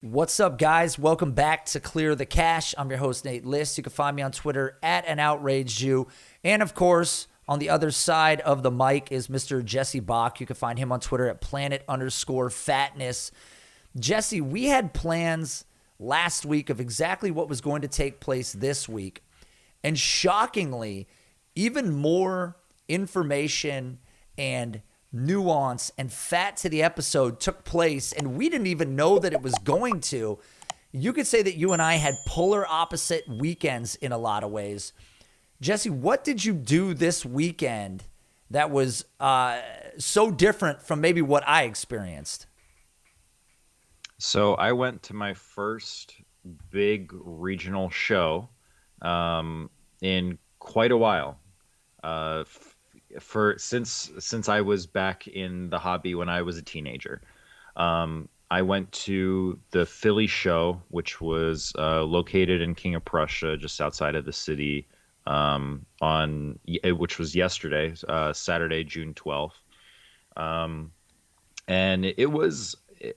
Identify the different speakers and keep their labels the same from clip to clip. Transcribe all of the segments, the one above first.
Speaker 1: What's up, guys? Welcome back to Clear the Cash. I'm your host, Nate Liss. You can find me on Twitter at @AnOutrageDJew. And of course, on the other side of the mic is Mr. Jesse Bak. You can find him on Twitter at planet_fatness. Jesse, we had plans last week of exactly what was going to take place this week. And shockingly, even more information and nuance and fat to the episode took place, and we didn't even know that it was going to. You could say that you and I had polar opposite weekends in a lot of ways. Jesse, what did you do this weekend that was so different from maybe what I experienced?
Speaker 2: So I went to my first big regional show in quite a while. For since I was back in the hobby when I was a teenager. I went to the Philly show, which was located in King of Prussia, just outside of the city, which was yesterday, Saturday, June 12th. Um, and it was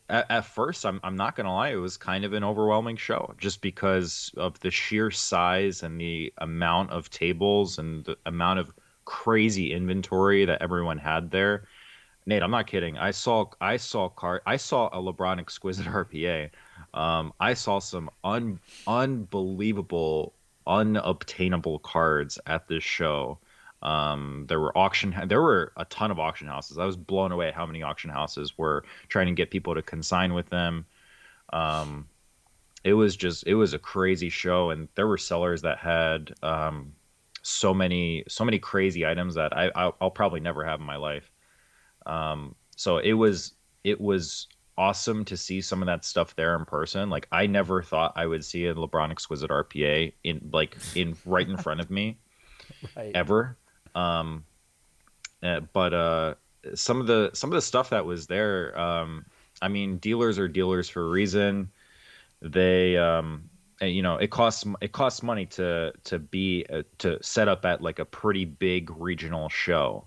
Speaker 2: at first, I'm not gonna lie, it was kind of an overwhelming show just because of the sheer size and the amount of tables and the amount of crazy inventory that everyone had there. Nate, I'm not kidding. I saw a LeBron exquisite RPA. I saw some unbelievable, unobtainable cards at this show. There were a ton of auction houses. I was blown away at how many auction houses were trying to get people to consign with them. Um, it was a crazy show, and there were sellers that had so many crazy items that I'll probably never have in my life. So it was awesome to see some of that stuff there in person. Like I never thought I would see a LeBron exquisite RPA in right in front of me
Speaker 1: Right.
Speaker 2: ever. Um, but some of the stuff that was there, I mean, dealers are dealers for a reason. They it costs money to set up at like a pretty big regional show.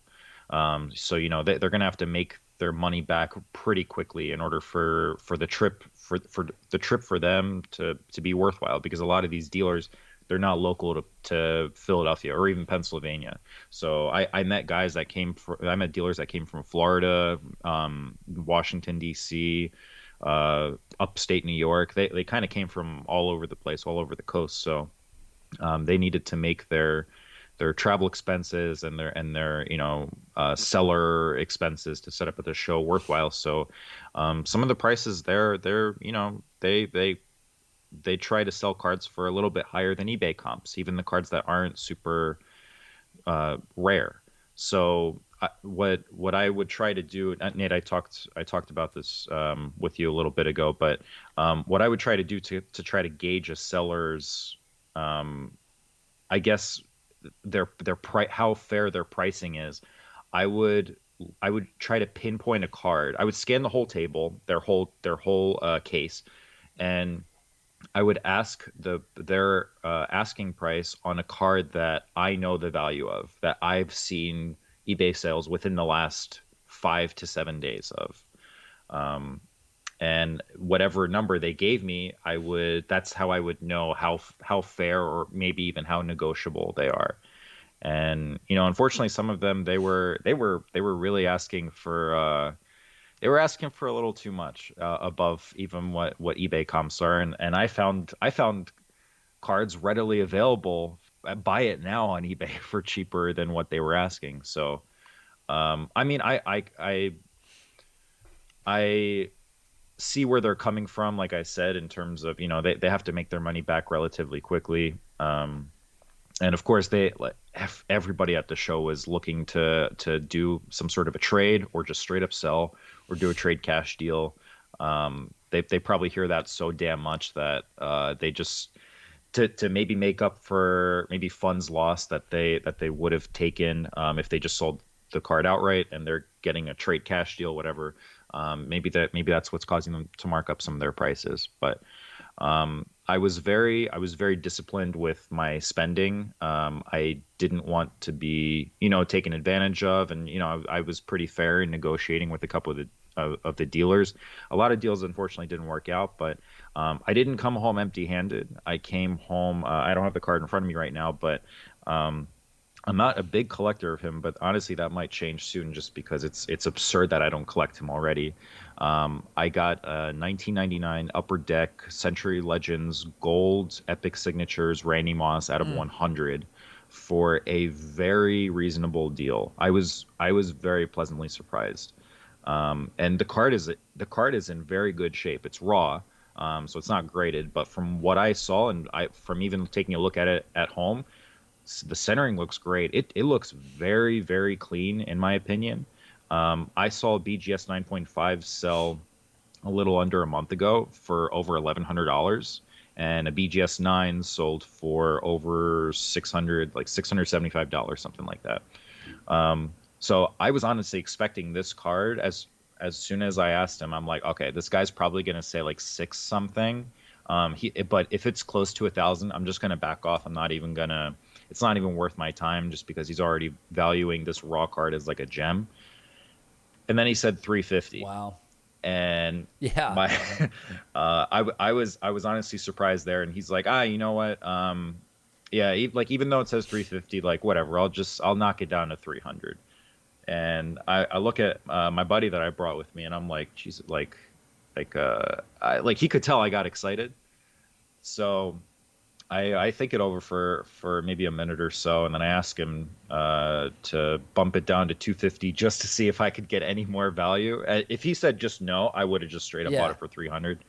Speaker 2: So they're gonna have to make their money back pretty quickly in order for the trip for them to be worthwhile, because a lot of these dealers, they're not local to Philadelphia or even Pennsylvania. So I met dealers that came from Florida, Washington D.C., upstate New York. They kind of came from all over the place, all over the coast. So they needed to make their travel expenses and their seller expenses to set up at the show worthwhile. So some of the prices there, they try to sell cards for a little bit higher than eBay comps, even the cards that aren't super rare. So what I would try to do, Nate, I talked about this with you a little bit ago, but what I would try to do to try to gauge a seller's, I guess their price, how fair their pricing is, I would I would try to pinpoint a card. I would scan the whole table, their whole case, and I would ask their asking price on a card that I know the value of, that I've seen eBay sales within the last 5 to 7 days of. Um, and whatever number they gave me, that's how I would know how fair or maybe even how negotiable they are. And unfortunately, some of them, they were really asking for a little too much, above even what eBay comps are, and I found cards readily available. Buy it now on eBay for cheaper than what they were asking. So I mean, I see where they're coming from, like I said, in terms of, they have to make their money back relatively quickly. And of course, everybody at the show was looking to do some sort of a trade or just straight up sell or do a trade cash deal. They probably hear that so damn much that they just, to maybe make up for maybe funds lost that they would have taken, if they just sold the card outright, and they're getting a trade cash deal, whatever. Maybe that's what's causing them to mark up some of their prices. But I was very disciplined with my spending. I didn't want to be taken advantage of, and I was pretty fair in negotiating with a couple of of the dealers. A lot of deals unfortunately didn't work out, but I didn't come home empty-handed. I came home. I don't have the card in front of me right now, but um, I'm not a big collector of him. But honestly, that might change soon, just because it's absurd that I don't collect him already. I got a 1999 Upper Deck Century Legends Gold Epic Signatures Randy Moss out of 100 for a very reasonable deal. I was very pleasantly surprised. And the card is in very good shape. It's raw, so it's not graded. But from what I saw, and from even taking a look at it at home, the centering looks great. It looks very, very clean in my opinion. I saw BGS 9.5 sell a little under a month ago for over $1,100, and a BGS 9 sold for over 600, like $675, something like that. So I was honestly expecting this card as soon as I asked him. I'm like, okay, this guy's probably gonna say like six something. But if it's close to 1,000, I'm just gonna back off. I'm not even gonna. It's not even worth my time, just because he's already valuing this raw card as like a gem. And then he said 350.
Speaker 1: Wow.
Speaker 2: And
Speaker 1: Yeah.
Speaker 2: my I was honestly surprised there. And he's like, you know what, yeah, like even though it says 350, like whatever, I'll knock it down to 300. And I look at my buddy that I brought with me, and I'm like, geez, like he could tell I got excited. So I think it over for maybe a minute or so, and then I ask him to bump it down to 250 just to see if I could get any more value. If he said just no, I would have just straight up bought it for 300.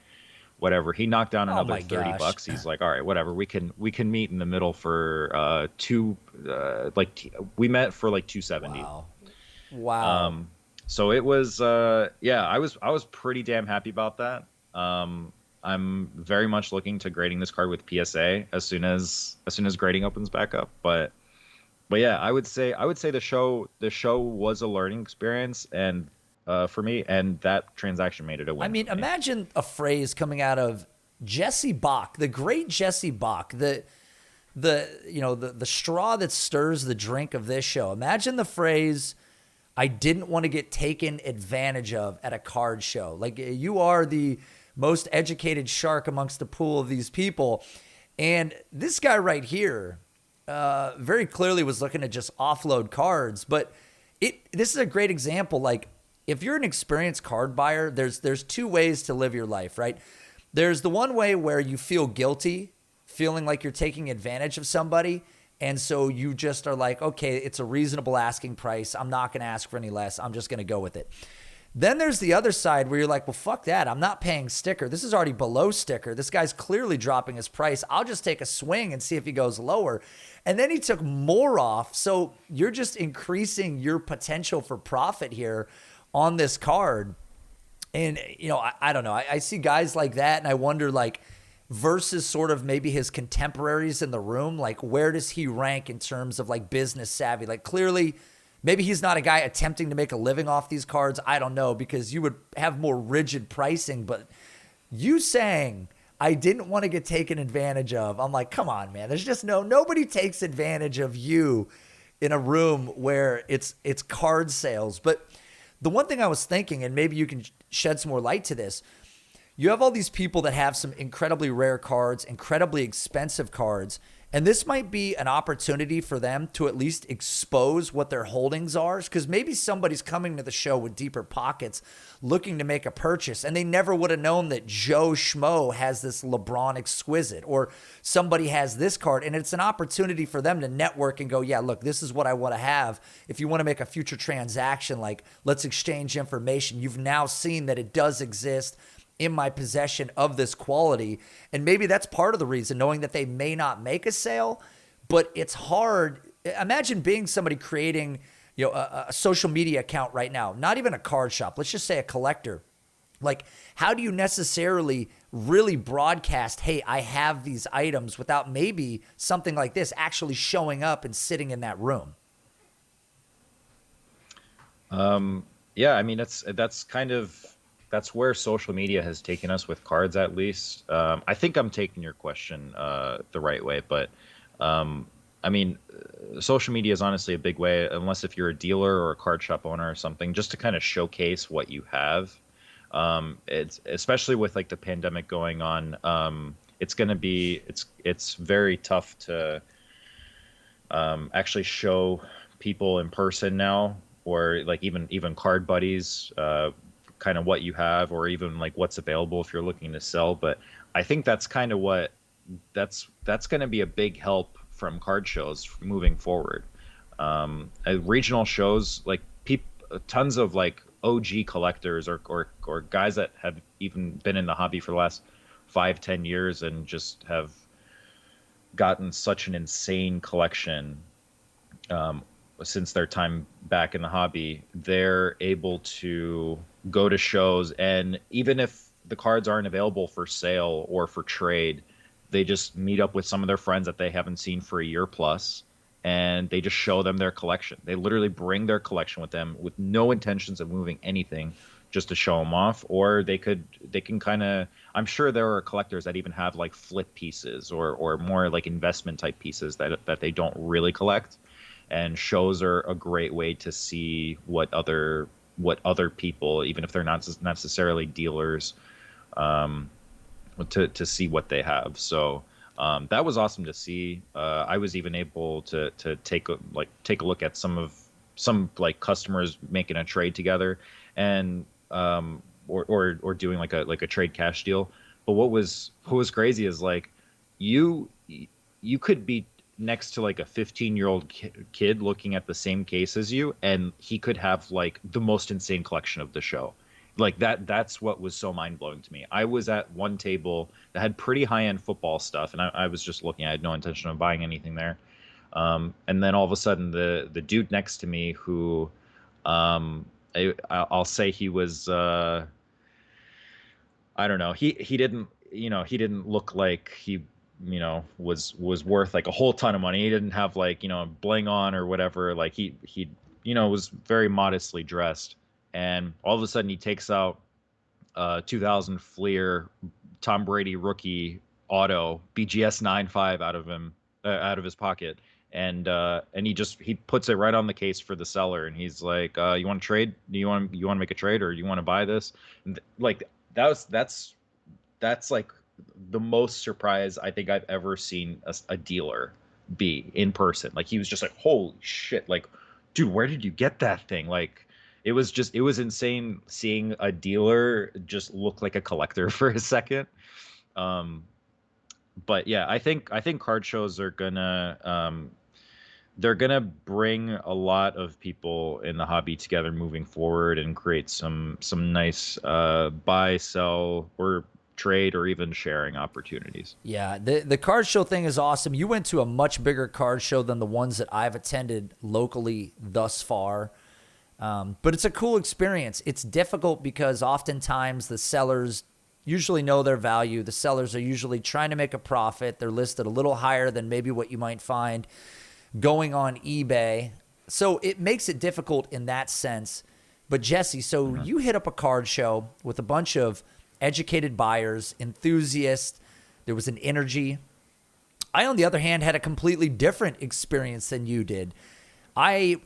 Speaker 2: Whatever. He knocked down
Speaker 1: Oh
Speaker 2: another
Speaker 1: my
Speaker 2: 30
Speaker 1: gosh.
Speaker 2: bucks. He's like, all right, whatever. We can meet in the middle for we met for like 270.
Speaker 1: Wow. Wow.
Speaker 2: So it was yeah, I was pretty damn happy about that. I'm very much looking to grading this card with PSA as soon as grading opens back up. But yeah, I would say the show was a learning experience, and for me, and that transaction made it a win.
Speaker 1: I mean,
Speaker 2: for me.
Speaker 1: imagine a phrase coming out of Jesse Bak, the great Jesse Bak, the straw that stirs the drink of this show. Imagine the phrase, I didn't want to get taken advantage of at a card show. Like, you are the most educated shark amongst the pool of these people. And this guy right here very clearly was looking to just offload cards. But this is a great example. Like, if you're an experienced card buyer, there's two ways to live your life, right? There's the one way where you feel guilty, feeling like you're taking advantage of somebody. And so you just are like, okay, it's a reasonable asking price. I'm not going to ask for any less. I'm just going to go with it. Then there's the other side where you're like, well, fuck that. I'm not paying sticker. This is already below sticker. This guy's clearly dropping his price. I'll just take a swing and see if he goes lower. And then he took more off. So you're just increasing your potential for profit here on this card. And, I don't know. I see guys like that, and I wonder, like, versus sort of maybe his contemporaries in the room, like, where does he rank in terms of, like, business savvy? Like, clearly, maybe he's not a guy attempting to make a living off these cards. I don't know, because you would have more rigid pricing. But you saying, I didn't want to get taken advantage of, I'm like, come on, man. There's just nobody takes advantage of you in a room where it's card sales. But the one thing I was thinking, and maybe you can shed some more light to this, you have all these people that have some incredibly rare cards, incredibly expensive cards, and this might be an opportunity for them to at least expose what their holdings are, because maybe somebody's coming to the show with deeper pockets looking to make a purchase, and they never would have known that Joe Schmo has this LeBron Exquisite, or somebody has this card, and it's an opportunity for them to network and go, yeah, look, this is what I want to have. If you want to make a future transaction, like, let's exchange information. You've now seen that it does exist in my possession of this quality. And maybe that's part of the reason, knowing that they may not make a sale, but it's hard. Imagine being somebody creating, a social media account right now, not even a card shop. Let's just say a collector. Like, how do you necessarily really broadcast, hey, I have these items, without maybe something like this actually showing up and sitting in that room?
Speaker 2: Yeah, I mean, that's where social media has taken us with cards, at least. I think I'm taking your question the right way, but I mean, social media is honestly a big way, unless if you're a dealer or a card shop owner or something, just to kind of showcase what you have. It's especially with like the pandemic going on. It's going to be it's very tough to actually show people in person now, or like even card buddies, kind of what you have, or even like what's available if you're looking to sell. But I think that's kind of what that's going to be a big help from card shows moving forward. Regional shows, like tons of like OG collectors or guys that have even been in the hobby for the last 5-10 years and just have gotten such an insane collection since their time back in the hobby. They're able to go to shows, and even if the cards aren't available for sale or for trade, they just meet up with some of their friends that they haven't seen for a year plus, and they just show them their collection. They literally bring their collection with them with no intentions of moving anything, just to show them off. Or they can kind of, I'm sure there are collectors that even have like flip pieces or more like investment type pieces that they don't really collect. And shows are a great way to see what other people, even if they're not necessarily dealers, to see what they have. So that was awesome to see. I was even able to take a look at some like customers making a trade together, and or doing like a trade cash deal. But what was crazy is like you could be next to like a 15-year-old kid looking at the same case as you, and he could have like the most insane collection of the show. Like that's what was so mind-blowing to me. I was at one table that had pretty high-end football stuff, and I was just looking. I had no intention of buying anything there. And then all of a sudden the dude next to me, who I'll say he was, I don't know, he didn't, he didn't look like he, was worth like a whole ton of money. He didn't have like, bling on or whatever. Like he was very modestly dressed, and all of a sudden he takes out 2000 Fleer Tom Brady rookie auto BGS 9.5 out of his pocket, and he puts it right on the case for the seller, and he's like, you want to trade? Do you want to make a trade, or you want to buy this? And like that's like the most surprise I think I've ever seen a dealer be in person. Like he was just like, holy shit, like, dude, where did you get that thing? Like it was insane seeing a dealer just look like a collector for a second. But yeah, I think card shows are gonna they're gonna bring a lot of people in the hobby together moving forward, and create some nice buy, sell, or trade, or even sharing opportunities.
Speaker 1: Yeah, the card show thing is awesome. You went to a much bigger card show than the ones that I've attended locally thus far. But it's a cool experience. It's difficult because oftentimes the sellers usually know their value. The sellers are usually trying to make a profit. They're listed a little higher than maybe what you might find going on eBay. So it makes it difficult in that sense. But Jesse, so you hit up a card show with a bunch of educated buyers, enthusiasts. There was an energy. I, on the other hand, had a completely different experience than you did. I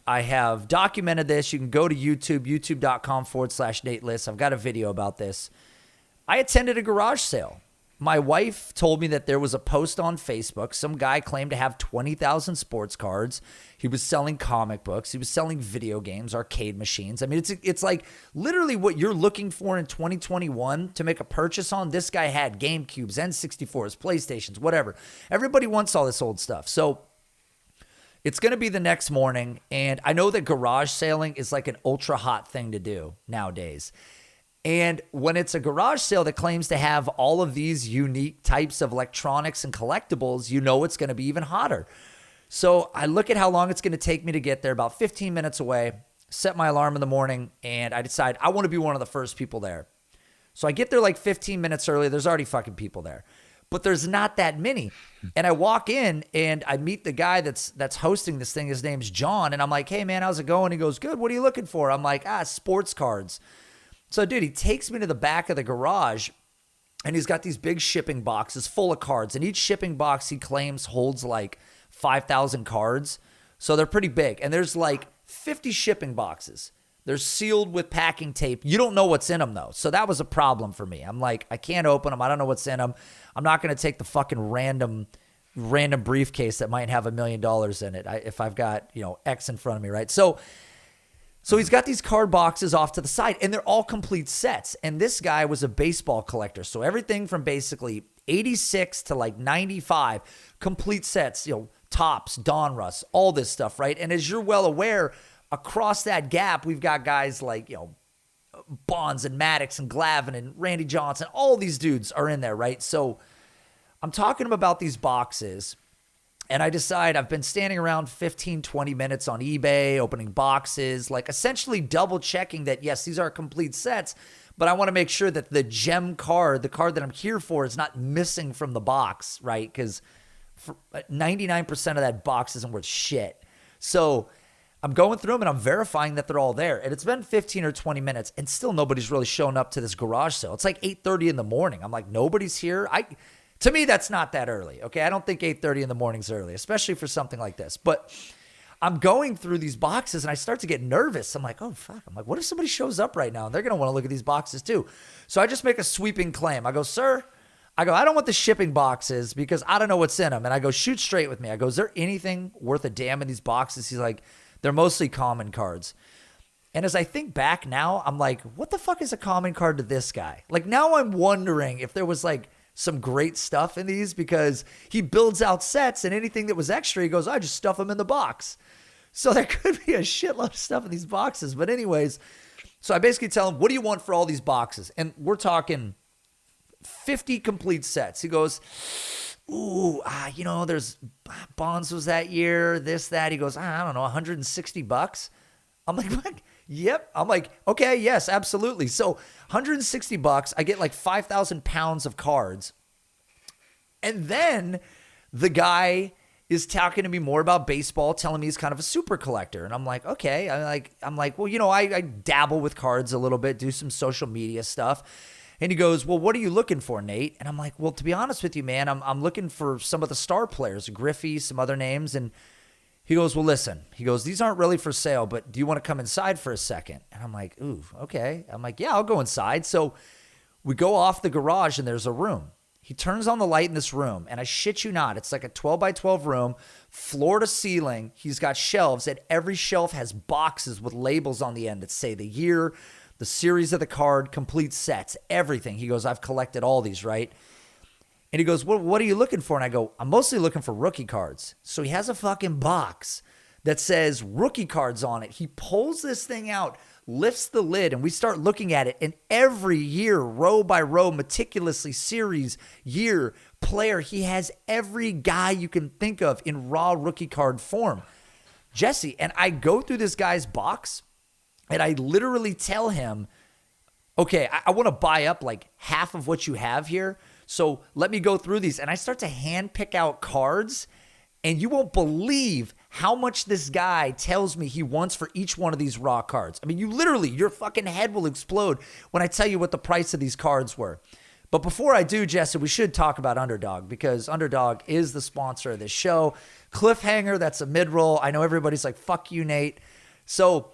Speaker 1: have documented this. You can go to YouTube, youtube.com/Nate Liss. I've got a video about this. I attended a garage sale. My wife told me that there was a post on Facebook. Some guy claimed to have 20,000 sports cards. He was selling comic books. He was selling video games, arcade machines. I mean, it's like literally what you're looking for in 2021 to make a purchase on. This guy had GameCubes, N64s, PlayStations, whatever. Everybody wants all this old stuff. So it's going to be the next morning, and I know that garage sailing is like an ultra hot thing to do nowadays. And when it's a garage sale that claims to have all of these unique types of electronics and collectibles, you know it's going to be even hotter. So I look at how long it's going to take me to get there, about 15 minutes away, set my alarm in the morning, and I decide I want to be one of the first people there. So I get there like 15 minutes early. There's already fucking people there. But there's not that many. And I walk in and I meet the guy that's hosting this thing. His name's John. And I'm like, hey, man, how's it going? He goes, good. What are you looking for? I'm like, sports cards. So, dude, he takes me to the back of the garage, and he's got these big shipping boxes full of cards. And each shipping box, he claims, holds like 5,000 cards. So they're pretty big. And there's like 50 shipping boxes. They're sealed with packing tape. You don't know what's in them, though. So that was a problem for me. I'm like, I can't open them. I don't know what's in them. I'm not going to take the fucking random briefcase that might have $1 million in it if I've got, X in front of me, right? So he's got these card boxes off to the side, and they're all complete sets. And this guy was a baseball collector. So everything from basically 86 to like 95, complete sets, Topps, Donruss, all this stuff, right? And as you're well aware, across that gap, we've got guys like, Bonds and Maddox and Glavine and Randy Johnson. All these dudes are in there, right? So I'm talking to him about these boxes, and I decide I've been standing around 15, 20 minutes on eBay, opening boxes, like essentially double checking that, yes, these are complete sets, but I want to make sure that the gem card, the card that I'm here for, is not missing from the box, right? Because 99% of that box isn't worth shit. So I'm going through them and I'm verifying that they're all there. And it's been 15 or 20 minutes and still nobody's really shown up to this garage sale. It's like 8:30 in the morning. I'm like, nobody's here. To me, that's not that early. Okay. I don't think 8:30 in the morning is early, especially for something like this. But I'm going through these boxes and I start to get nervous. I'm like, oh, fuck. I'm like, what if somebody shows up right now and they're going to want to look at these boxes too? So I just make a sweeping claim. I go, sir, I don't want the shipping boxes because I don't know what's in them. And I go, shoot straight with me. I go, is there anything worth a damn in these boxes? He's like, they're mostly common cards. And as I think back now, I'm like, what the fuck is a common card to this guy? Like now I'm wondering if there was like some great stuff in these because he builds out sets and anything that was extra, he goes, I just stuff them in the box. So there could be a shitload of stuff in these boxes. But anyways, so I basically tell him, what do you want for all these boxes? And we're talking 50 complete sets. He goes, ooh, there's Bonds was that year, this, that. He goes, I don't know, $160. I'm like, what? Yep. I'm like, okay, yes, absolutely. So $160, I get like 5,000 pounds of cards. And then the guy is talking to me more about baseball, telling me he's kind of a super collector. And I'm like, okay. I'm like, well, I dabble with cards a little bit, do some social media stuff. And he goes, well, what are you looking for, Nate? And I'm like, well, to be honest with you, man, I'm looking for some of the star players, Griffey, some other names. And he goes, well, listen. He goes, these aren't really for sale, but do you want to come inside for a second? And I'm like, ooh, okay. I'm like, yeah, I'll go inside. So we go off the garage and there's a room. He turns on the light in this room, and I shit you not, it's like a 12 by 12 room, floor to ceiling. He's got shelves, and every shelf has boxes with labels on the end that say the year, the series of the card, complete sets, everything. He goes, I've collected all these, right? And he goes, well, what are you looking for? And I go, I'm mostly looking for rookie cards. So he has a fucking box that says rookie cards on it. He pulls this thing out, lifts the lid, and we start looking at it. And every year, row by row, meticulously, series, year, player, he has every guy you can think of in raw rookie card form. Jesse, and I go through this guy's box, and I literally tell him, okay, I want to buy up like half of what you have here, so let me go through these. And I start to hand pick out cards, and you won't believe how much this guy tells me he wants for each one of these raw cards. I mean, your fucking head will explode when I tell you what the price of these cards were. But before I do, Jesse, we should talk about Underdog because Underdog is the sponsor of this show. Cliffhanger, that's a mid-roll. I know everybody's like, fuck you, Nate. So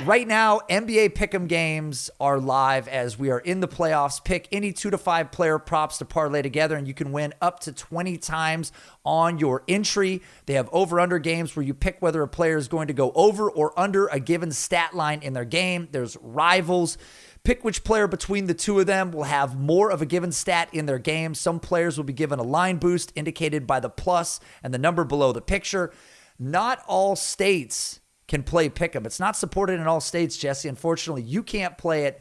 Speaker 1: right now, NBA Pick'em games are live as we are in the playoffs. Pick any 2 to 5 player props to parlay together, and you can win up to 20 times on your entry. They have over-under games where you pick whether a player is going to go over or under a given stat line in their game. There's rivals. Pick which player between the two of them will have more of a given stat in their game. Some players will be given a line boost indicated by the plus and the number below the picture. Not all states can play Pick'em. It's not supported in all states, Jesse. Unfortunately, you can't play it.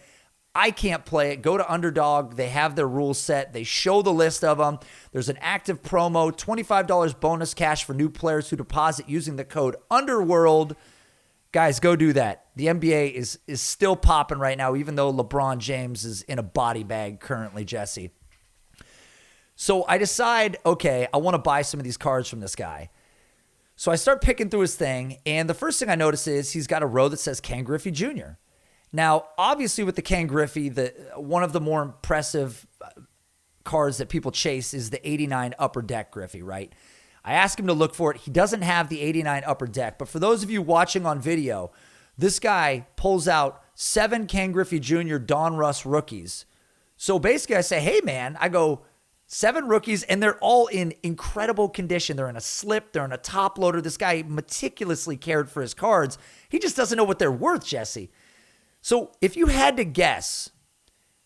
Speaker 1: I can't play it. Go to Underdog. They have their rules set. They show the list of them. There's an active promo, $25 bonus cash for new players who deposit using the code UNDERWORLD. Guys, go do that. The NBA is still popping right now, even though LeBron James is in a body bag currently, Jesse. So I decide, okay, I want to buy some of these cards from this guy. So I start picking through his thing, and the first thing I notice is he's got a row that says Ken Griffey Jr. Now, obviously with the Ken Griffey, one of the more impressive cards that people chase is the 89 Upper Deck Griffey, right? I ask him to look for it. He doesn't have the 89 Upper Deck. But for those of you watching on video, this guy pulls out 7 Ken Griffey Jr. Donruss rookies. So basically I say, hey, man, I go 7 rookies, and they're all in incredible condition. They're in a slip. They're in a top loader. This guy meticulously cared for his cards. He just doesn't know what they're worth, Jesse. So if you had to guess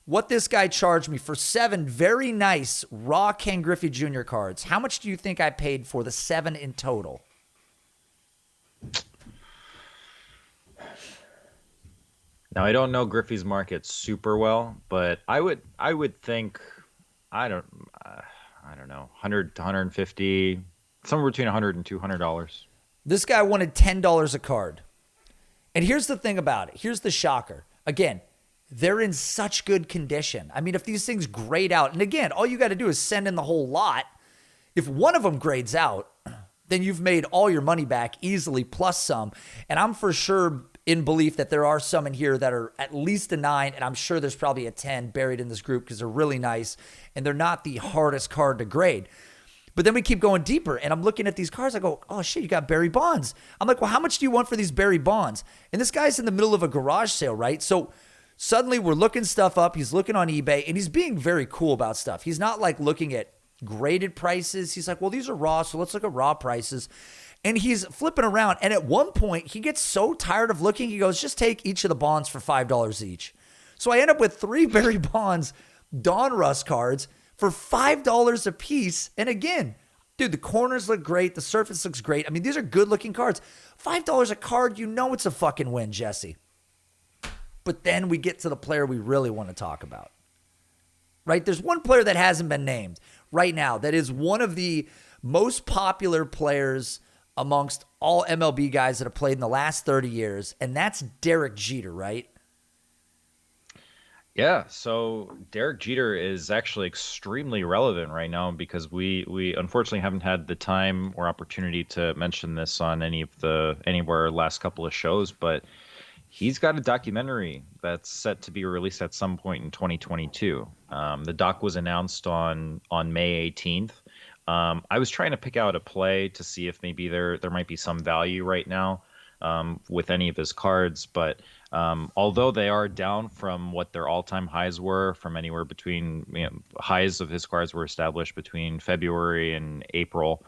Speaker 1: what this guy charged me for 7 very nice raw Ken Griffey Jr. cards, how much do you think I paid for the 7 in total?
Speaker 2: Now, I don't know Griffey's market super well, but I would think, I don't know, 100 to 150, somewhere between 100 and $200.
Speaker 1: This guy wanted $10 a card. And here's the thing about it. Here's the shocker. Again, they're in such good condition. I mean, if these things grade out, and again, all you got to do is send in the whole lot. If one of them grades out, then you've made all your money back easily plus some. And I'm for sure in belief that there are some in here that are at least a 9, and I'm sure there's probably a 10 buried in this group because they're really nice, and they're not the hardest card to grade. But then we keep going deeper, and I'm looking at these cards. I go, oh, shit, you got Barry Bonds. I'm like, well, how much do you want for these Barry Bonds? And this guy's in the middle of a garage sale, right? So suddenly we're looking stuff up. He's looking on eBay, and he's being very cool about stuff. He's not like looking at graded prices. He's like, well, these are raw, so let's look at raw prices. And he's flipping around. And at one point, he gets so tired of looking, he goes, just take each of the bonds for $5 each. So I end up with 3 Barry Bonds Donruss cards for $5 a piece. And again, dude, the corners look great. The surface looks great. I mean, these are good-looking cards. $5 a card, you know it's a fucking win, Jesse. But then we get to the player we really want to talk about, right? There's one player that hasn't been named right now that is one of the most popular players amongst all MLB guys that have played in the last 30 years, and that's Derek Jeter, right?
Speaker 2: Yeah, so Derek Jeter is actually extremely relevant right now because we unfortunately haven't had the time or opportunity to mention this on any of our last couple of shows, but he's got a documentary that's set to be released at some point in 2022. The doc was announced on May 18th. I was trying to pick out a play to see if maybe there might be some value right now with any of his cards, but although they are down from what their all-time highs were, from anywhere between, highs of his cards were established between February and April.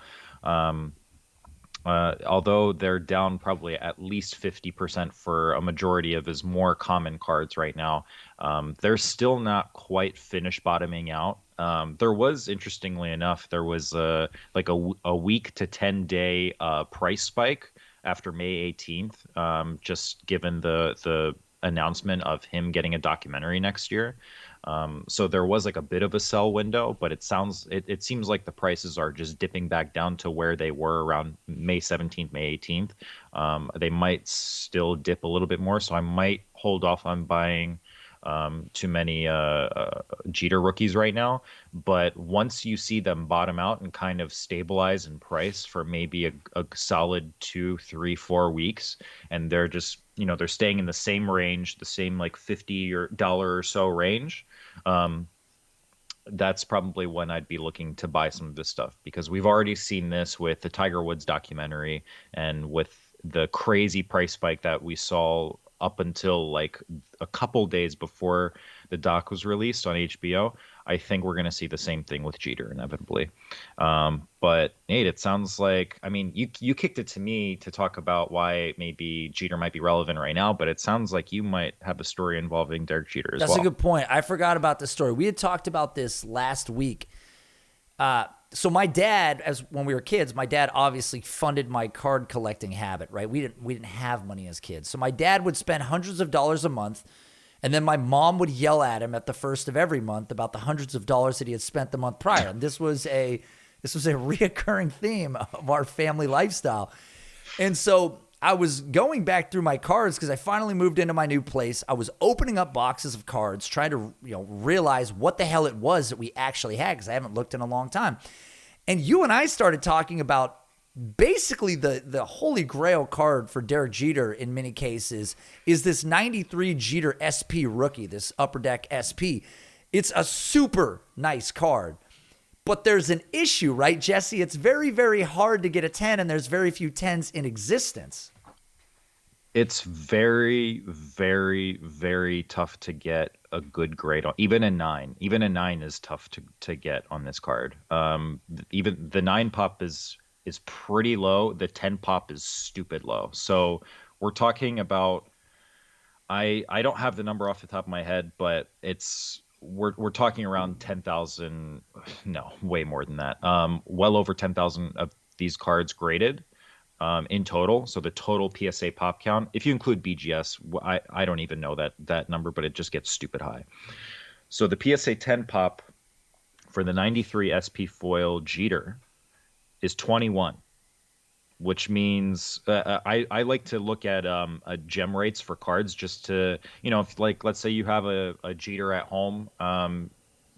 Speaker 2: Although they're down probably at least 50% for a majority of his more common cards right now, they're still not quite finished bottoming out. There was, interestingly enough, there was a week to 10-day price spike after May 18th, just given the announcement of him getting a documentary next year. So there was like a bit of a sell window, but it seems like the prices are just dipping back down to where they were around May 17th, May 18th. They might still dip a little bit more, so I might hold off on buying too many Jeter rookies right now. But once you see them bottom out and kind of stabilize in price for maybe a solid 2, 3, 4 weeks, and they're just, they're staying in the same range, the same like $50 or so range, that's probably when I'd be looking to buy some of this stuff, because we've already seen this with the Tiger Woods documentary and with the crazy price spike that we saw up until like a couple days before the doc was released on HBO. I think we're going to see the same thing with Jeter inevitably. But Nate, it sounds like, you kicked it to me to talk about why maybe Jeter might be relevant right now, but it sounds like you might have a story involving Derek Jeter as well.
Speaker 1: That's a good point. I forgot about the story. We had talked about this last week. So my dad, when we were kids, my dad obviously funded my card collecting habit, right? We didn't have money as kids. So my dad would spend hundreds of dollars a month, and then my mom would yell at him at the first of every month about the hundreds of dollars that he had spent the month prior. And this was a reoccurring theme of our family lifestyle. And so I was going back through my cards because I finally moved into my new place. I was opening up boxes of cards, trying to realize what the hell it was that we actually had, because I haven't looked in a long time. And you and I started talking about basically the holy grail card for Derek Jeter in many cases is this 93 Jeter SP rookie, this Upper Deck SP. It's a super nice card. But there's an issue, right, Jesse? It's very, very hard to get a 10, and there's very few 10s in existence.
Speaker 2: It's very, very, very tough to get a good grade on. Even a 9. Even a 9 is tough to get on this card. Even the 9 pop is pretty low. The 10 pop is stupid low. So we're talking about, I don't have the number off the top of my head, but we're talking around 10,000. No, way more than that. Well over 10,000 of these cards graded in total. So the total PSA pop count, if you include BGS, I don't even know that number, but it just gets stupid high. So the PSA 10 pop for the 93 SP foil Jeter is 21, which means I like to look at gem rates for cards just to, if, like, let's say you have a Jeter at home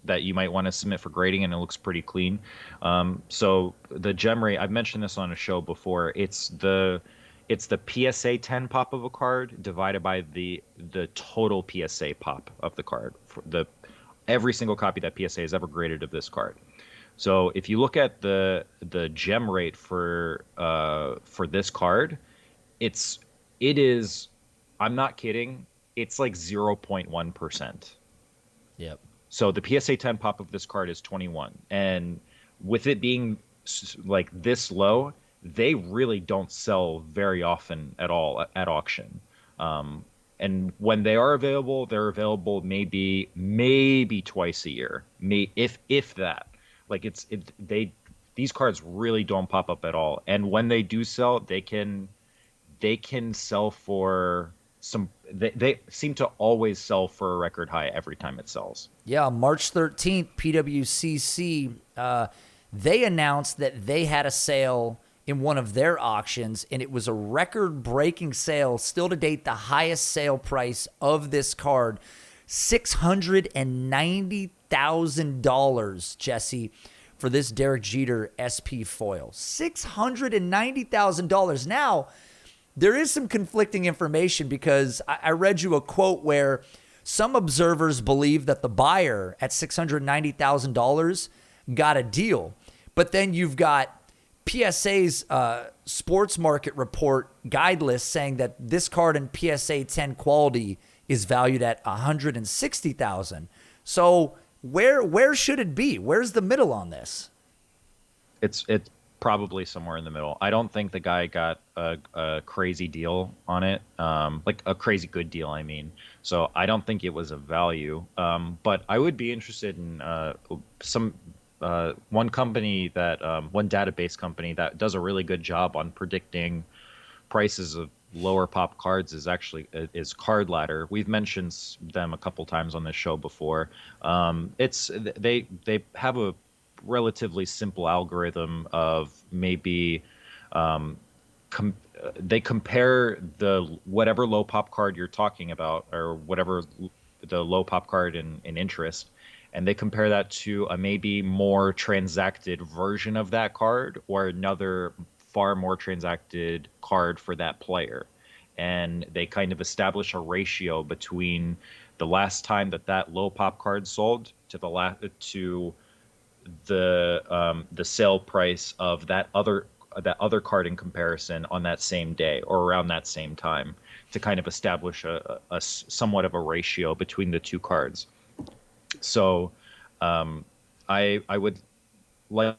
Speaker 2: that you might want to submit for grading and it looks pretty clean. So the gem rate, I've mentioned this on a show before, it's the PSA 10 pop of a card divided by the total PSA pop of the card, for every single copy that PSA has ever graded of this card. So if you look at the gem rate for this card, it is, I'm not kidding, it's like 0.1%.
Speaker 1: Yep.
Speaker 2: So the PSA 10 pop of this card is 21. And with it being like this low, they really don't sell very often at all at auction. And when they are available, they're available maybe twice a year, if that. Like these cards really don't pop up at all. And when they do sell, they can sell for some. They seem to always sell for a record high every time it sells.
Speaker 1: Yeah, March 13th, PWCC, they announced that they had a sale in one of their auctions, and it was a record-breaking sale, still to date the highest sale price of this card, $690,000, Jesse, for this Derek Jeter SP foil. $690,000. Now, there is some conflicting information because I read you a quote where some observers believe that the buyer at $690,000 got a deal. But then you've got PSA's sports market report guide list saying that this card in PSA 10 quality is valued at $160,000. So where should it be? Where's the middle on this?
Speaker 2: It's probably somewhere in the middle. I don't think the guy got a crazy deal on it, like a crazy good deal, I mean. So I don't think it was a value. But I would be interested in one database company that does a really good job on predicting prices of lower pop cards is Card Ladder. We've mentioned them a couple times on this show before. They have a relatively simple algorithm of maybe they compare whatever low pop card you're talking about, or whatever the low pop card in interest, and they compare that to a maybe more transacted version of that card or another far more transacted card for that player. And they kind of establish a ratio between the last time that low pop card sold to the sale price of that other card in comparison on that same day or around that same time, to kind of establish a somewhat of a ratio between the two cards. So I would like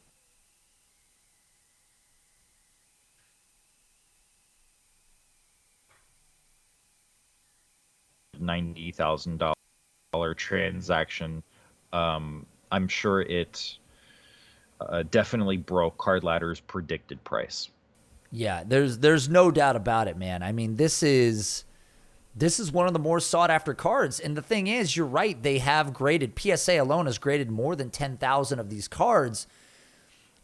Speaker 2: $90,000 transaction. I'm sure it definitely broke Card Ladder's predicted price.
Speaker 1: Yeah, there's no doubt about it, man. I mean, this is one of the more sought after cards. And the thing is, you're right, they have graded, PSA alone has graded more than 10,000 of these cards.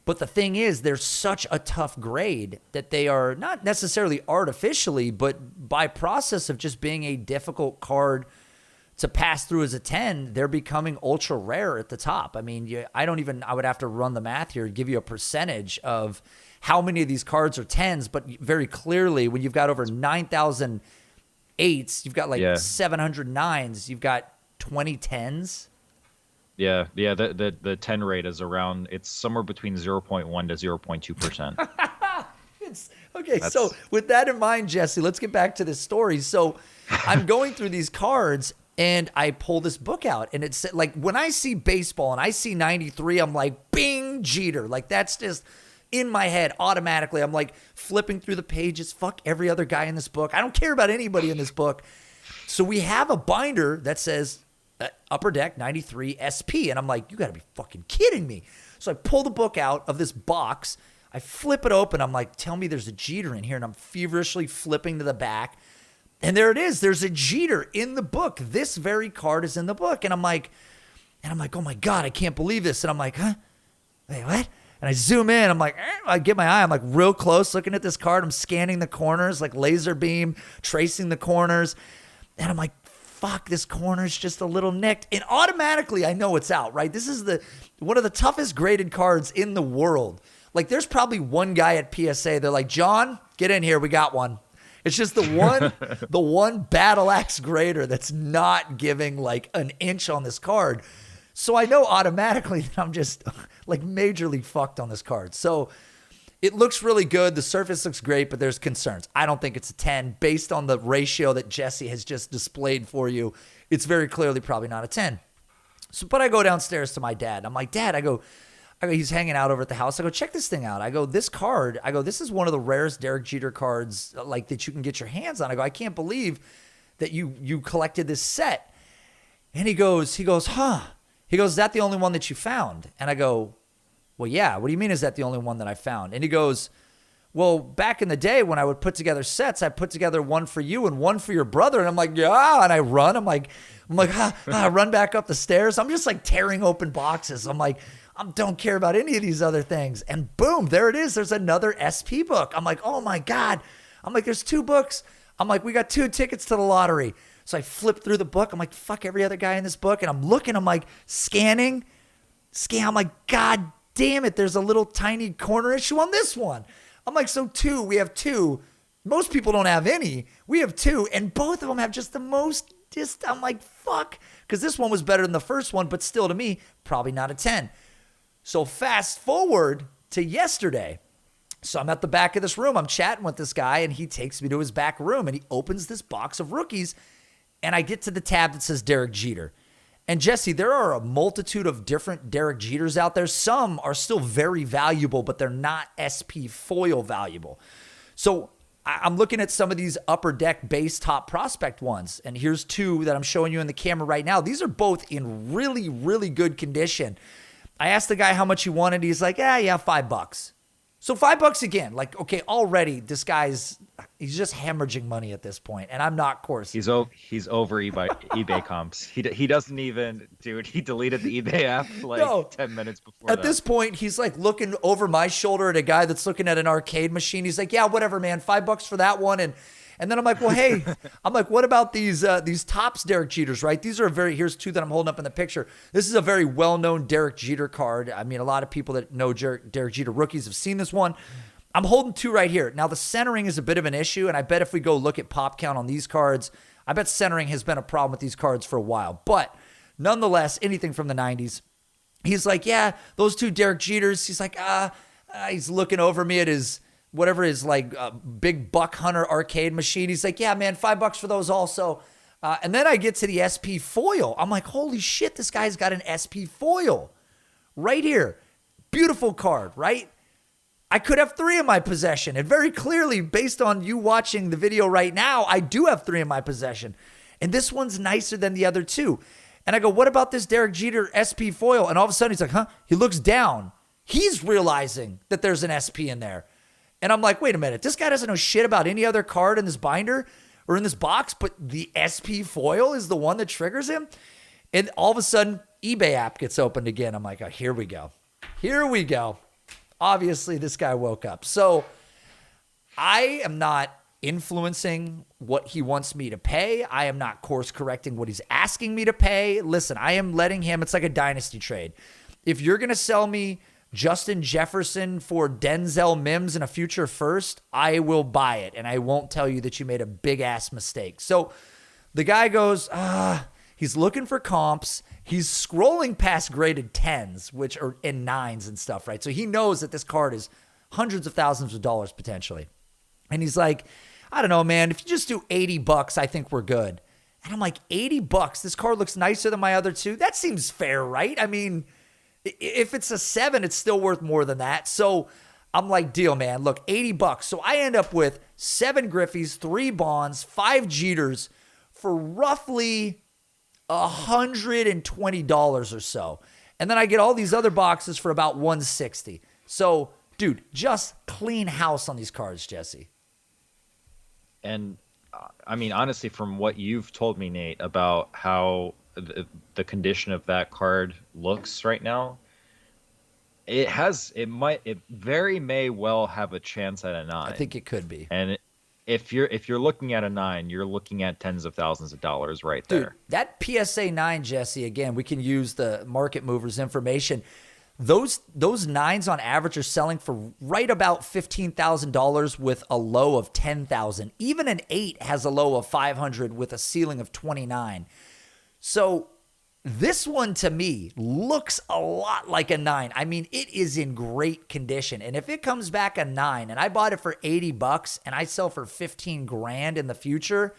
Speaker 1: But the thing is, they're such a tough grade that they are not necessarily artificially, but by process of just being a difficult card to pass through as a 10, they're becoming ultra rare at the top. I mean, I would have to run the math here, give you a percentage of how many of these cards are 10s, but very clearly when you've got over 9,000 8s, you've got like 700 9s, you've got 20 10s.
Speaker 2: Yeah. The 10 rate is around. It's somewhere between 0.1 to 0.2%.
Speaker 1: Okay, so with that in mind, Jesse, let's get back to this story. So I'm going through these cards and I pull this book out and it's like when I see baseball and I see 93, I'm like, bing, Jeter. Like that's just in my head automatically. I'm like flipping through the pages. Fuck every other guy in this book. I don't care about anybody in this book. So we have a binder that says Upper Deck 93 SP. And I'm like, you got to be fucking kidding me. So I pull the book out of this box. I flip it open. I'm like, tell me there's a Jeter in here. And I'm feverishly flipping to the back. And there it is. There's a Jeter in the book. This very card is in the book. And I'm like, oh my God, I can't believe this. And I'm like, huh? Wait, what? And I zoom in. I'm like, I get my eye. I'm like real close looking at this card. I'm scanning the corners, like laser beam, tracing the corners. And I'm like, fuck, this corner's just a little nicked. And automatically I know it's out, right? This is one of the toughest graded cards in the world. Like there's probably one guy at PSA. They're like, John, get in here. We got one. It's just the one battle axe grader that's not giving like an inch on this card. So I know automatically that I'm just like majorly fucked on this card. So it looks really good. The surface looks great, but there's concerns. I don't think it's a 10 based on the ratio that Jesse has just displayed for you. It's very clearly probably not a 10. So, but I go downstairs to my dad. I'm like, Dad, I go, he's hanging out over at the house. I go, check this thing out. I go, this card, this is one of the rarest Derek Jeter cards like that you can get your hands on. I go, I can't believe that you collected this set. And he goes, huh? He goes, is that the only one that you found? And I go, well, yeah. What do you mean is that the only one that I found? And he goes, well, back in the day when I would put together sets, I put together one for you and one for your brother. And I'm like, yeah. And I run. I'm like, I run back up the stairs. I'm just like tearing open boxes. I'm like, I don't care about any of these other things. And boom, there it is. There's another SP book. I'm like, oh my God. I'm like, there's 2 books. I'm like, we got 2 tickets to the lottery. So I flip through the book. I'm like, fuck every other guy in this book. And I'm looking, I'm like, scan. I'm like, God damn it. There's a little tiny corner issue on this one. I'm like, so 2, we have 2. Most people don't have any. We have 2. And both of them have just the most, I'm like, fuck. Because this one was better than the first one, but still to me, probably not a 10. So fast forward to yesterday. So I'm at the back of this room. I'm chatting with this guy, and he takes me to his back room, and he opens this box of rookies, and I get to the tab that says Derek Jeter. And Jesse, there are a multitude of different Derek Jeters out there. Some are still very valuable, but they're not SP foil valuable. So I'm looking at some of these Upper Deck base top prospect ones, and here's 2 that I'm showing you in the camera right now. These are both in really, really good condition. I asked the guy how much he wanted. He's like, yeah, $5. So $5 again. Like, okay, already this he's just hemorrhaging money at this point, and I'm not coursing.
Speaker 2: He's over eBay comps. He doesn't even, dude. He deleted the eBay app like 10 minutes before.
Speaker 1: At this point, he's like looking over my shoulder at a guy that's looking at an arcade machine. He's like, yeah, whatever, man. $5 for that one, and then I'm like, well, hey, what about these Topps Derek Jeters, right? These are here's 2 that I'm holding up in the picture. This is a very well-known Derek Jeter card. I mean, a lot of people that know Derek Jeter rookies have seen this one. I'm holding 2 right here. Now, the centering is a bit of an issue, and I bet if we go look at pop count on these cards, I bet centering has been a problem with these cards for a while. But nonetheless, anything from the 90s. He's like, yeah, those 2 Derek Jeters. He's like, he's looking over me at his whatever his like big buck hunter arcade machine. He's like, yeah, man, $5 for those also. And then I get to the SP foil. I'm like, holy shit, this guy's got an SP foil right here. Beautiful card, right? I could have 3 in my possession. And very clearly, based on you watching the video right now, I do have 3 in my possession. And this one's nicer than the other 2. And I go, what about this Derek Jeter SP foil? And all of a sudden he's like, huh? He looks down. He's realizing that there's an SP in there. And I'm like, wait a minute. This guy doesn't know shit about any other card in this binder or in this box, but the SP foil is the one that triggers him. And all of a sudden, eBay app gets opened again. I'm like, oh, here we go. Here we go. Obviously, this guy woke up. So I am not influencing what he wants me to pay. I am not course correcting what he's asking me to pay. Listen, I am letting him, it's like a dynasty trade. If you're going to sell me Justin Jefferson for Denzel Mims in a future first, I will buy it. And I won't tell you that you made a big ass mistake. So the guy goes, He's looking for comps. He's scrolling past graded 10s, which are in 9s and stuff, right? So he knows that this card is hundreds of thousands of dollars potentially. And he's like, I don't know, man. If you just do $80, I think we're good. And I'm like, $80? This card looks nicer than my other two? That seems fair, right? I mean, if it's a 7, it's still worth more than that. So I'm like, deal, man. Look, $80. So I end up with 7 Griffeys, 3 Bonds, 5 Jeters for roughly $120 or so. And then I get all these other boxes for about $160. So, dude, just clean house on these cards, Jesse.
Speaker 2: And I mean, honestly, from what you've told me, Nate, about how the condition of that card looks right now, it very may well have a chance at a 9.
Speaker 1: I think it could be.
Speaker 2: And if you're looking at a 9, you're looking at tens of thousands of dollars right there.
Speaker 1: Dude, that PSA 9, Jesse, again, we can use the market movers information. Those 9s on average are selling for right about $15,000 with a low of $10,000. Even an 8 has a low of $500 with a ceiling of $29,000. So this one to me looks a lot like a 9. I mean, it is in great condition. And if it comes back a 9 and I bought it for $80 and I sell for $15,000 in the future,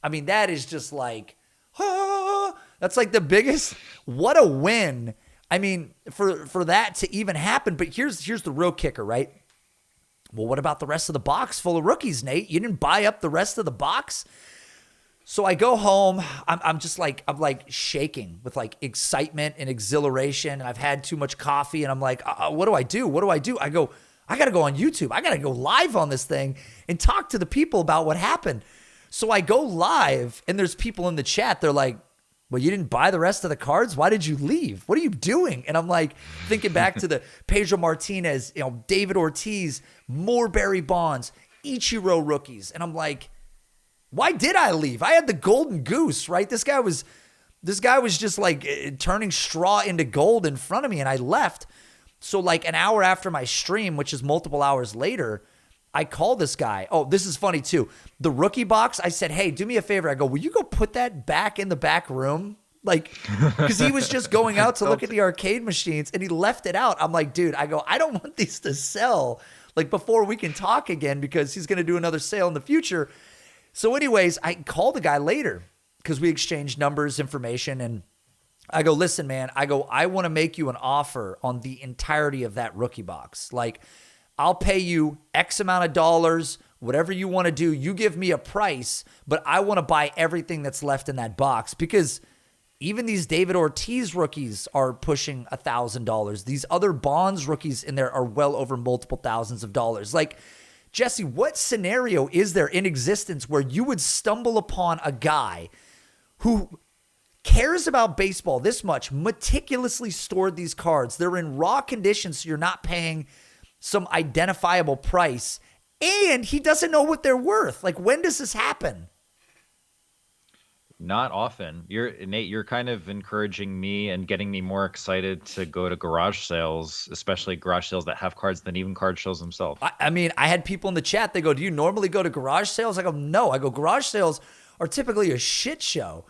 Speaker 1: I mean, that is just like, that's like the biggest, what a win. I mean, for that to even happen. But here's the real kicker, right? Well, what about the rest of the box full of rookies, Nate? You didn't buy up the rest of the box? So I go home. I'm like shaking with like excitement and exhilaration. And I've had too much coffee. And I'm like, what do I do? What do I do? I go, I got to go on YouTube. I got to go live on this thing and talk to the people about what happened. So I go live and there's people in the chat. They're like, well, you didn't buy the rest of the cards? Why did you leave? What are you doing? And I'm like thinking back to the Pedro Martinez, David Ortiz, Morberry Bonds, Ichiro rookies. And I'm like, why did I leave? I had the golden goose, right? This guy was just like turning straw into gold in front of me and I left. So like an hour after my stream, which is multiple hours later, I call this guy. Oh, this is funny too. The rookie box, I said, hey, do me a favor. I go, will you go put that back in the back room? Like, because he was just going out to look at the arcade machines and he left it out. I'm like, dude, I don't want these to sell like before we can talk again because he's going to do another sale in the future. So anyways, I call the guy later because we exchanged numbers, information, and I go, listen, man, I want to make you an offer on the entirety of that rookie box. Like, I'll pay you X amount of dollars, whatever you want to do. You give me a price, but I want to buy everything that's left in that box because even these David Ortiz rookies are pushing $1,000. These other Bonds rookies in there are well over multiple thousands of dollars. Like, Jesse, what scenario is there in existence where you would stumble upon a guy who cares about baseball this much, meticulously stored these cards? They're in raw condition, so you're not paying some identifiable price, and he doesn't know what they're worth. Like, when does this happen?
Speaker 2: Not often. Nate, you're kind of encouraging me and getting me more excited to go to garage sales, especially garage sales that have cards than even card shows themselves.
Speaker 1: I mean, I had people in the chat, they go, do you normally go to garage sales? I go, no. I go, garage sales are typically a shit show.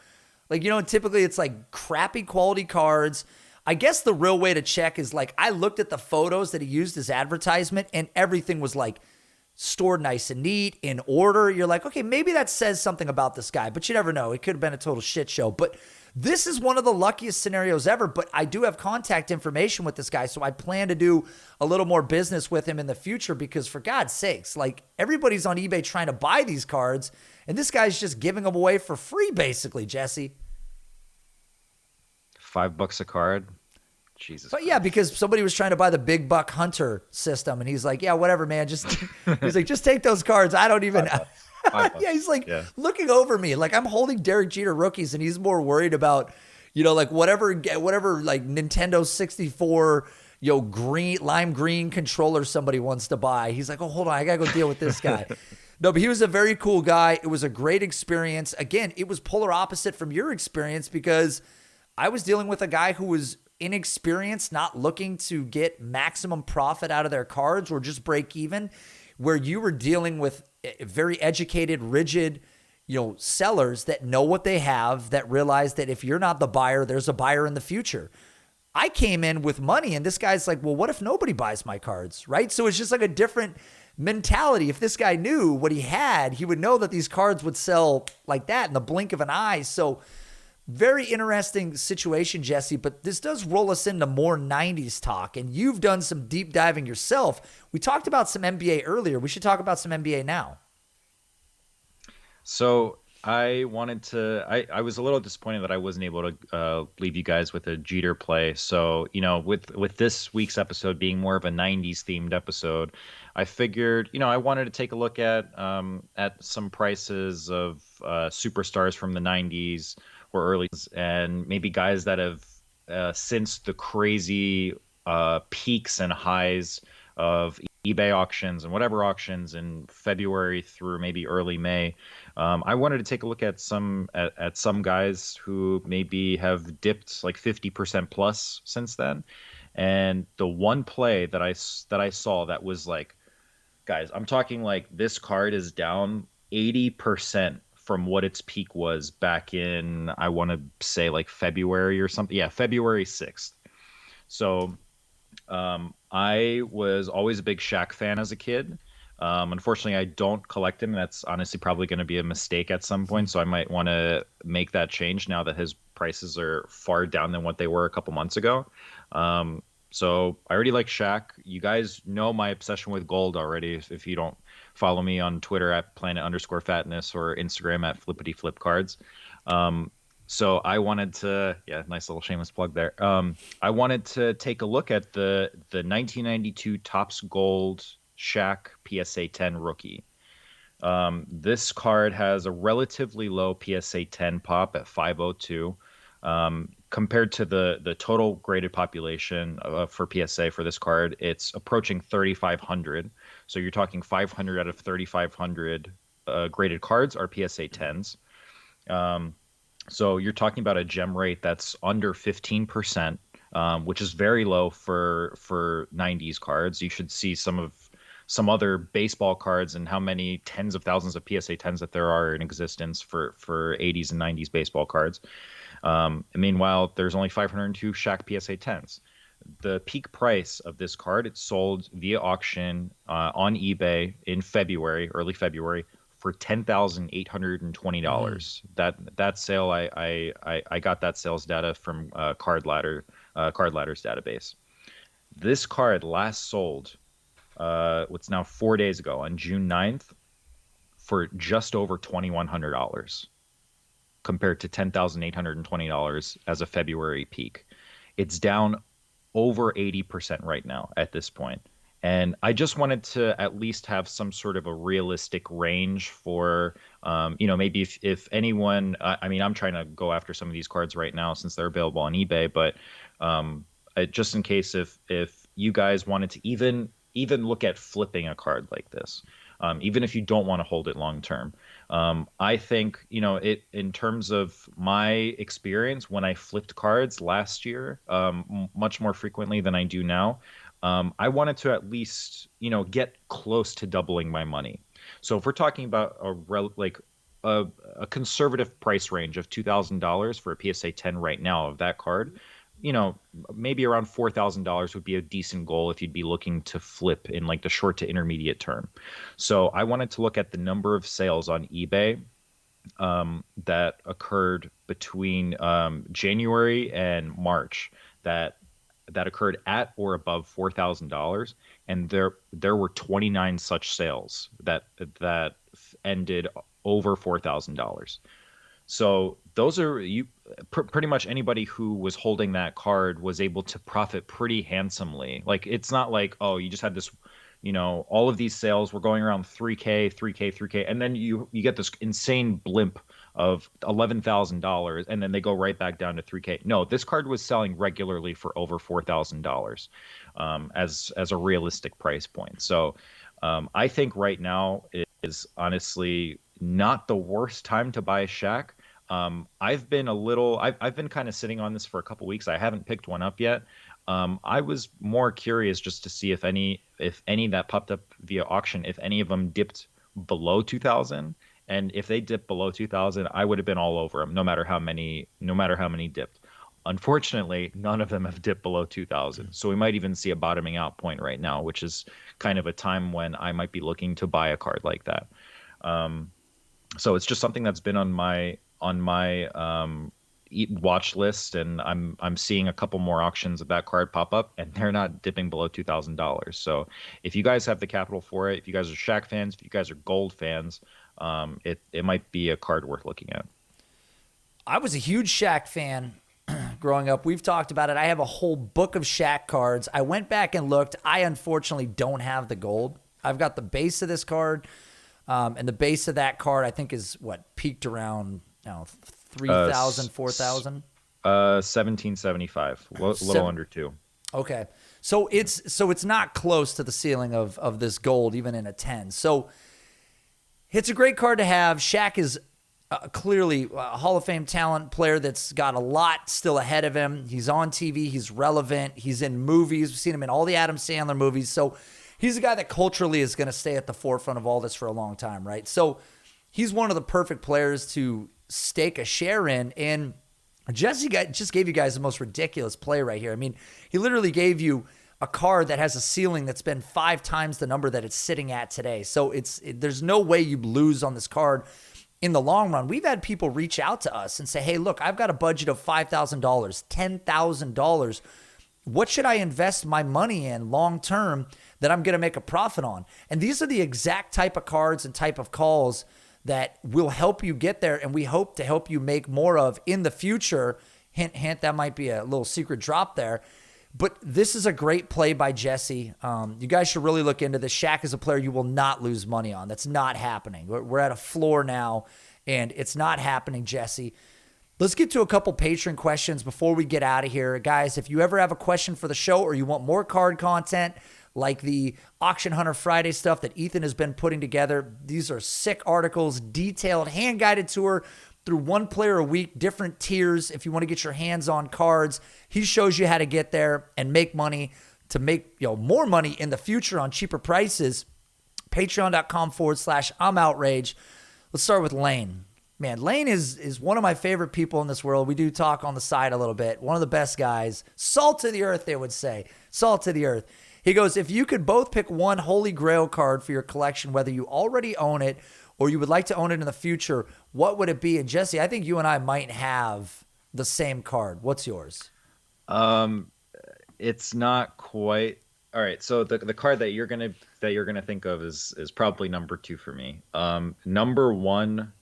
Speaker 1: Like, typically it's like crappy quality cards. I guess the real way to check is like, I looked at the photos that he used as advertisement and everything was like stored nice and neat in order. You're like, okay, maybe that says something about this guy, but you never know. It could have been a total shit show. But this is one of the luckiest scenarios ever. But I do have contact information with this guy, so I plan to do a little more business with him in the future because for God's sakes, like everybody's on eBay trying to buy these cards and this guy's just giving them away for free basically, Jesse.
Speaker 2: $5 a card. Jesus.
Speaker 1: But yeah, because somebody was trying to buy the big buck hunter system and he's like, yeah, whatever, man. He's like, just take those cards. I don't even. Yeah, he's like looking over me. Like I'm holding Derek Jeter rookies and he's more worried about, like whatever like Nintendo 64, lime green controller somebody wants to buy. He's like, oh, hold on. I got to go deal with this guy. No, but he was a very cool guy. It was a great experience. Again, it was polar opposite from your experience because I was dealing with a guy who was inexperienced, not looking to get maximum profit out of their cards or just break even, where you were dealing with a very educated, rigid, sellers that know what they have, that realize that if you're not the buyer, there's a buyer in the future. I came in with money and this guy's like, well, what if nobody buys my cards, right? So it's just like a different mentality. If this guy knew what he had, he would know that these cards would sell like that in the blink of an eye. So very interesting situation, Jesse, but this does roll us into more 90s talk, and you've done some deep diving yourself. We talked about some NBA earlier. We should talk about some NBA now.
Speaker 2: So I wanted to. I was a little disappointed that I wasn't able to leave you guys with a Jeter play. So with this week's episode being more of a '90s themed episode, I figured I wanted to take a look at some prices of superstars from the '90s or early, and maybe guys that have since the crazy peaks and highs of eBay auctions and whatever auctions in February through maybe early May. I wanted to take a look at some guys who maybe have dipped like 50% plus since then. And the one play that I saw that was like, guys, I'm talking like this card is down 80% from what its peak was back in, I want to say like February or something. Yeah, February 6th. So I was always a big Shaq fan as a kid. Unfortunately, I don't collect him. That's honestly probably going to be a mistake at some point. So I might want to make that change now that his prices are far down than what they were a couple months ago. So I already like Shaq. You guys know my obsession with gold already. If you don't follow me on Twitter at planet_fatness or Instagram at flippity_flip_cards. So I wanted to, nice little shameless plug there. I wanted to take a look at the 1992 Topps Gold Shaq PSA 10 rookie. This card has a relatively low PSA 10 pop at 502. Compared to the total graded population for PSA for this card, it's approaching 3,500. So you're talking 500 out of 3,500 graded cards are PSA 10s. So you're talking about a gem rate that's under 15%, which is very low for 90s cards. You should see some other baseball cards and how many tens of thousands of PSA 10s that there are in existence for 80s and 90s baseball cards. And meanwhile, there's only 502 Shaq PSA 10s. The peak price of this card, it sold via auction on eBay in early February, for $10,820. That sale, I got that sales data from Card Ladder's database. This card last sold, what's now 4 days ago on June 9th, for just over $2,100, compared to $10,820 as a February peak. It's down over 80% right now at this point. And I just wanted to at least have some sort of a realistic range for, maybe if anyone, I'm trying to go after some of these cards right now since they're available on eBay, but just in case if you guys wanted to even look at flipping a card like this, even if you don't want to hold it long term. I think, in terms of my experience when I flipped cards last year, much more frequently than I do now, I wanted to at least, get close to doubling my money. So if we're talking about a conservative price range of $2,000 for a PSA 10 right now of that card, maybe around $4,000 would be a decent goal if you'd be looking to flip in like the short to intermediate term. So I wanted to look at the number of sales on eBay that occurred between January and March that occurred at or above $4,000, and there were 29 such sales that ended over $4,000. So those are pretty much anybody who was holding that card was able to profit pretty handsomely. Like, it's not like, oh, you just had this, all of these sales were going around 3K, and then you get this insane blimp of $11,000, and then they go right back down to 3K. No, this card was selling regularly for over $4,000 as a realistic price point. So I think right now is honestly not the worst time to buy a Shaq. I've been kind of sitting on this for a couple weeks. I haven't picked one up yet. I was more curious just to see if any that popped up via auction, if any of them dipped below 2,000, And if they dipped below 2,000, I would have been all over them, no matter how many dipped. Unfortunately, none of them have dipped below 2,000. So we might even see a bottoming out point right now, which is kind of a time when I might be looking to buy a card like that. So it's just something that's been on my watch list, and I'm seeing a couple more auctions of that card pop up, and they're not dipping below $2,000. So if you guys have the capital for it, if you guys are Shaq fans, if you guys are Gold fans, it might be a card worth looking at.
Speaker 1: I was a huge Shaq fan growing up. We've talked about it. I have a whole book of Shaq cards. I went back and looked. I unfortunately don't have the gold. I've got the base of this card, and the base of that card I think is what peaked around 3,000, 4,000.
Speaker 2: 1775, little under two.
Speaker 1: Okay, so it's not close to the ceiling of this gold, even in a 10. So it's a great card to have. Shaq is clearly a Hall of Fame talent player that's got a lot still ahead of him. He's on TV. He's relevant. He's in movies. We've seen him in all the Adam Sandler movies. So he's a guy that culturally is going to stay at the forefront of all this for a long time, right? So he's one of the perfect players to stake a share in. And Jesse just gave you guys the most ridiculous play right here. I mean, he literally gave you a card that has a ceiling that's been 5 times the number that it's sitting at today. So there's no way you lose on this card in the long run. We've had people reach out to us and say, hey, look, I've got a budget of $5,000, $10,000. What should I invest my money in long term that I'm going to make a profit on? And these are the exact type of cards and type of calls that will help you get there, and we hope to help you make more of in the future. Hint, hint, that might be a little secret drop there. But this is a great play by Jesse. You guys should really look into this. Shaq is a player you will not lose money on. That's not happening. We're at a floor now, and it's not happening, Jesse. Let's get to a couple patron questions before we get out of here. Guys, if you ever have a question for the show or you want more card content, like the Auction Hunter Friday stuff that Ethan has been putting together. These are sick articles, detailed, hand-guided tour through one player a week, different tiers. If you want to get your hands on cards, he shows you how to get there and make money to make more money in the future on cheaper prices. Patreon.com/I'm outraged. Let's start with Lane. Man, Lane is one of my favorite people in this world. We do talk on the side a little bit. One of the best guys. Salt to the earth, they would say. Salt to the earth. He goes, if you could both pick one Holy Grail card for your collection, whether you already own it or you would like to own it in the future, what would it be? And Jesse, I think you and I might have the same card. What's yours?
Speaker 2: It's not quite. All right, so the card that you're gonna think of is probably number 2 for me. Number 1,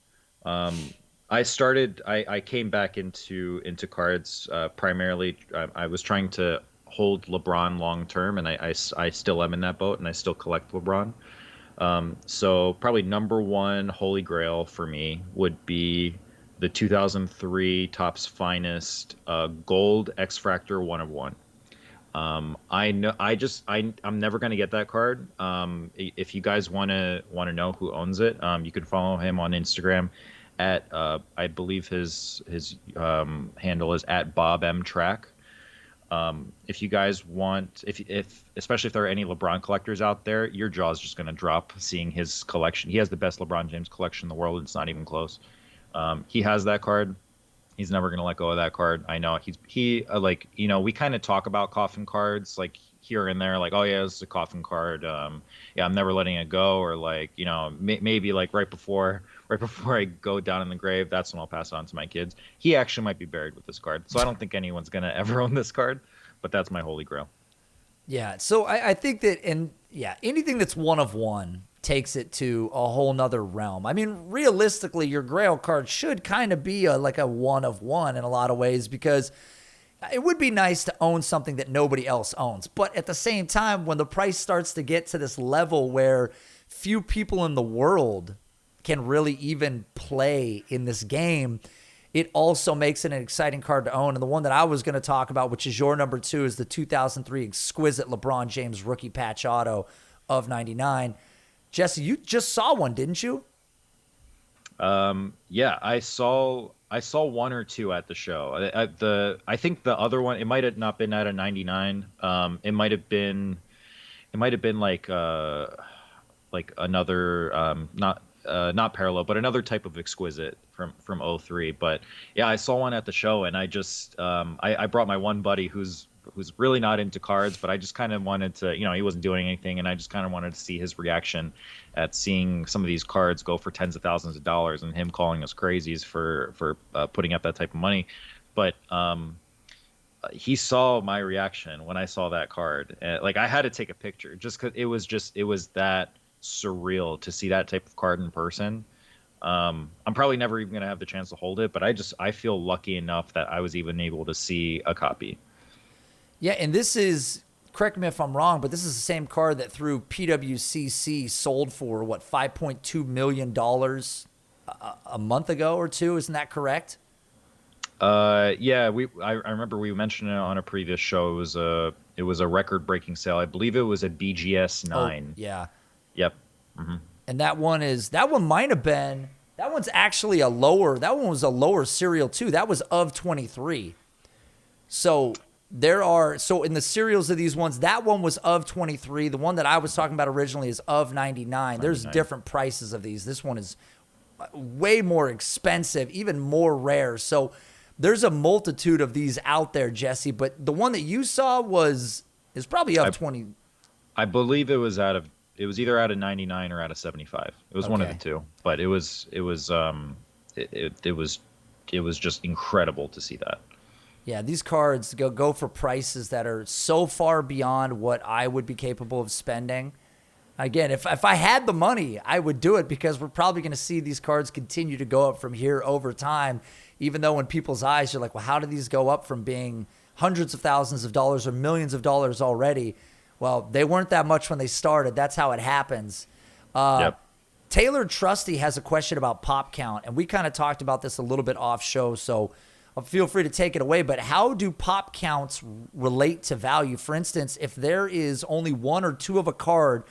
Speaker 2: I came back into cards primarily. I was trying to hold LeBron long term, and I still am in that boat, and I still collect LeBron. So probably number 1 Holy Grail for me would be the 2003 Topps Finest Gold X-Fractor 1 of 1. I know I'm never gonna get that card. If you guys wanna know who owns it, you can follow him on Instagram at I believe his handle is at Bob M Track. If you guys want, if especially if there are any LeBron collectors out there, your jaw is just going to drop seeing his collection. He has the best LeBron James collection in the world. It's not even close. He has that card. He's never going to let go of that card. I know we kind of talk about coffin cards like here and there, like, oh yeah, this is a coffin card. Yeah, I'm never letting it go. Or like, maybe like right before I go down in the grave, that's when I'll pass it on to my kids. He actually might be buried with this card. So I don't think anyone's going to ever own this card, but that's my Holy Grail. Yeah.
Speaker 1: So I think that, anything that's 1 of 1 takes it to a whole nother realm. I mean, realistically, your Grail card should kind of be like a 1 of 1 in a lot of ways, because it would be nice to own something that nobody else owns. But at the same time, when the price starts to get to this level where few people in the world can really even play in this game, it also makes it an exciting card to own. And the one that I was going to talk about, which is your number 2, is the 2003 exquisite LeBron James rookie patch auto of 99. Jesse, you just saw one, didn't you?
Speaker 2: Yeah, I saw 1 or 2 at the show. I think the other one, it might have not been at a 99. It might have been like another not not parallel, but another type of exquisite from '03. But yeah, I saw one at the show, and I just I brought my one buddy who's really not into cards, but I just kind of wanted to, he wasn't doing anything, and I just kind of wanted to see his reaction at seeing some of these cards go for tens of thousands of dollars, and him calling us crazies for putting up that type of money. But he saw my reaction when I saw that card. Like, I had to take a picture just because it was that surreal to see that type of card in person. I'm probably never even gonna have the chance to hold it, but I feel lucky enough that I was even able to see a copy.
Speaker 1: Yeah, and this is, correct me if I'm wrong, but this is the same card that through PWCC sold for, what, $5.2 million a month ago or two? Isn't that correct?
Speaker 2: Yeah, I remember we mentioned it on a previous show. It was a record-breaking sale. I believe it was a BGS 9.
Speaker 1: Oh, yeah.
Speaker 2: Yep. Mm-hmm.
Speaker 1: And that one might have been, that one's actually that one was a lower serial too. That was of 23. So so in the serials of these ones, that one was of 23. The one that I was talking about originally is of 99. There's different prices of these. This one is way more expensive, even more rare. So there's a multitude of these out there, Jesse, but the one that you saw is probably of 20.
Speaker 2: I believe it was either out of 99 or out of 75. It was one of the two, but it was just incredible to see that.
Speaker 1: Yeah, these cards go for prices that are so far beyond what I would be capable of spending. Again, if I had the money, I would do it, because we're probably going to see these cards continue to go up from here over time, even though in people's eyes, you're like, well, how did these go up from being hundreds of thousands of dollars or millions of dollars already? Well, they weren't that much when they started. That's how it happens.
Speaker 2: Yep.
Speaker 1: Taylor Trusty has a question about pop count, and we kind of talked about this a little bit off show, so feel free to take it away. But how do pop counts relate to value? For instance, if there is only one or two of a card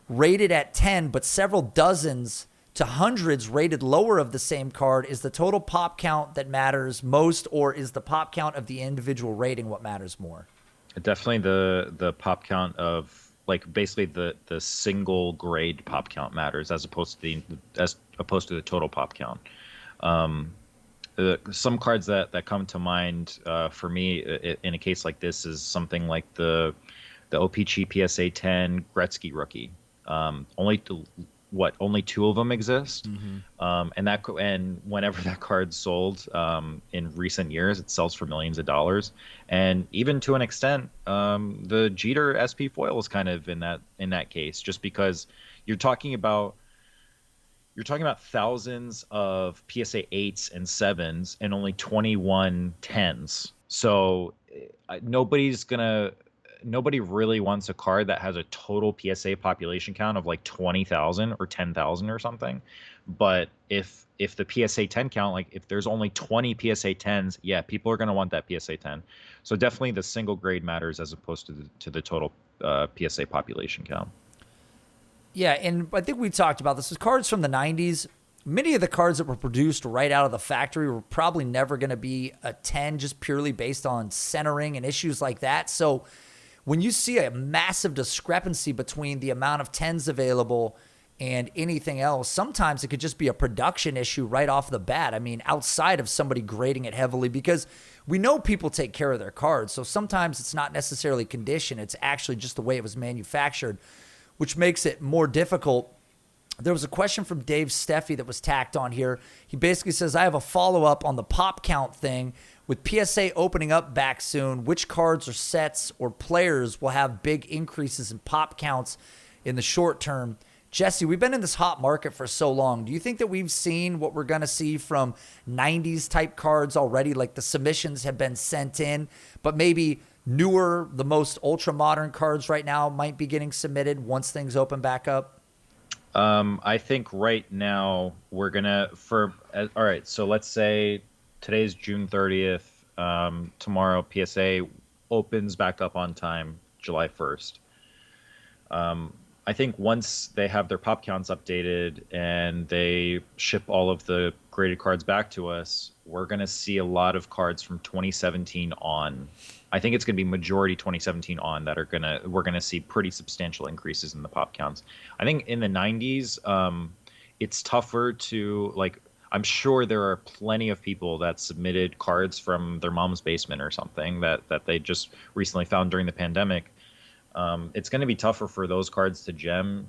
Speaker 1: rated at 10, but several dozens to hundreds rated lower of the same card, is the total pop count that matters most, or is the pop count of the individual rating what matters more?
Speaker 2: Definitely the pop count of, like, basically the single grade pop count matters as opposed to the total pop count. Some cards that come to mind for me in a case like this is something like the OPC PSA 10 Gretzky rookie. Only two of them exist. Mm-hmm. And whenever that card's sold in recent years, it sells for millions of dollars. And even to an extent, the Jeter SP foil is kind of in that case, just because you're talking about thousands of PSA 8s and 7s and only 21 10s. So nobody really wants a card that has a total PSA population count of like 20,000 or 10,000 or something. But if the PSA 10 count, like if there's only 20 PSA 10s, yeah, people are going to want that PSA 10. So definitely the single grade matters as opposed to the total PSA population count.
Speaker 1: Yeah, and I think we talked about this. With cards from the 90s, many of the cards that were produced right out of the factory were probably never going to be a 10, just purely based on centering and issues like that. So when you see a massive discrepancy between the amount of 10s available and anything else, sometimes it could just be a production issue right off the bat. I mean, outside of somebody grading it heavily, because we know people take care of their cards. So sometimes it's not necessarily condition. It's actually just the way it was manufactured, which makes it more difficult. There was a question from Dave Steffi that was tacked on here. He basically says, I have a follow-up on the pop count thing. With PSA opening up back soon, which cards or sets or players will have big increases in pop counts in the short term? Jesse, we've been in this hot market for so long. Do you think that we've seen what we're going to see from 90s type cards already? Like the submissions have been sent in, but maybe newer, the most ultra modern cards right now might be getting submitted once things open back up?
Speaker 2: I think right now we're gonna all right. So let's say today's June 30th. Tomorrow PSA opens back up on time, July 1st. I think once they have their pop counts updated and they ship all of the graded cards back to us, we're going to see a lot of cards from 2017 on. I think it's going to be majority 2017 on that we're going to see pretty substantial increases in the pop counts. I think in the 90s, it's tougher to like. I'm sure there are plenty of people that submitted cards from their mom's basement or something that they just recently found during the pandemic. It's going to be tougher for those cards to gem,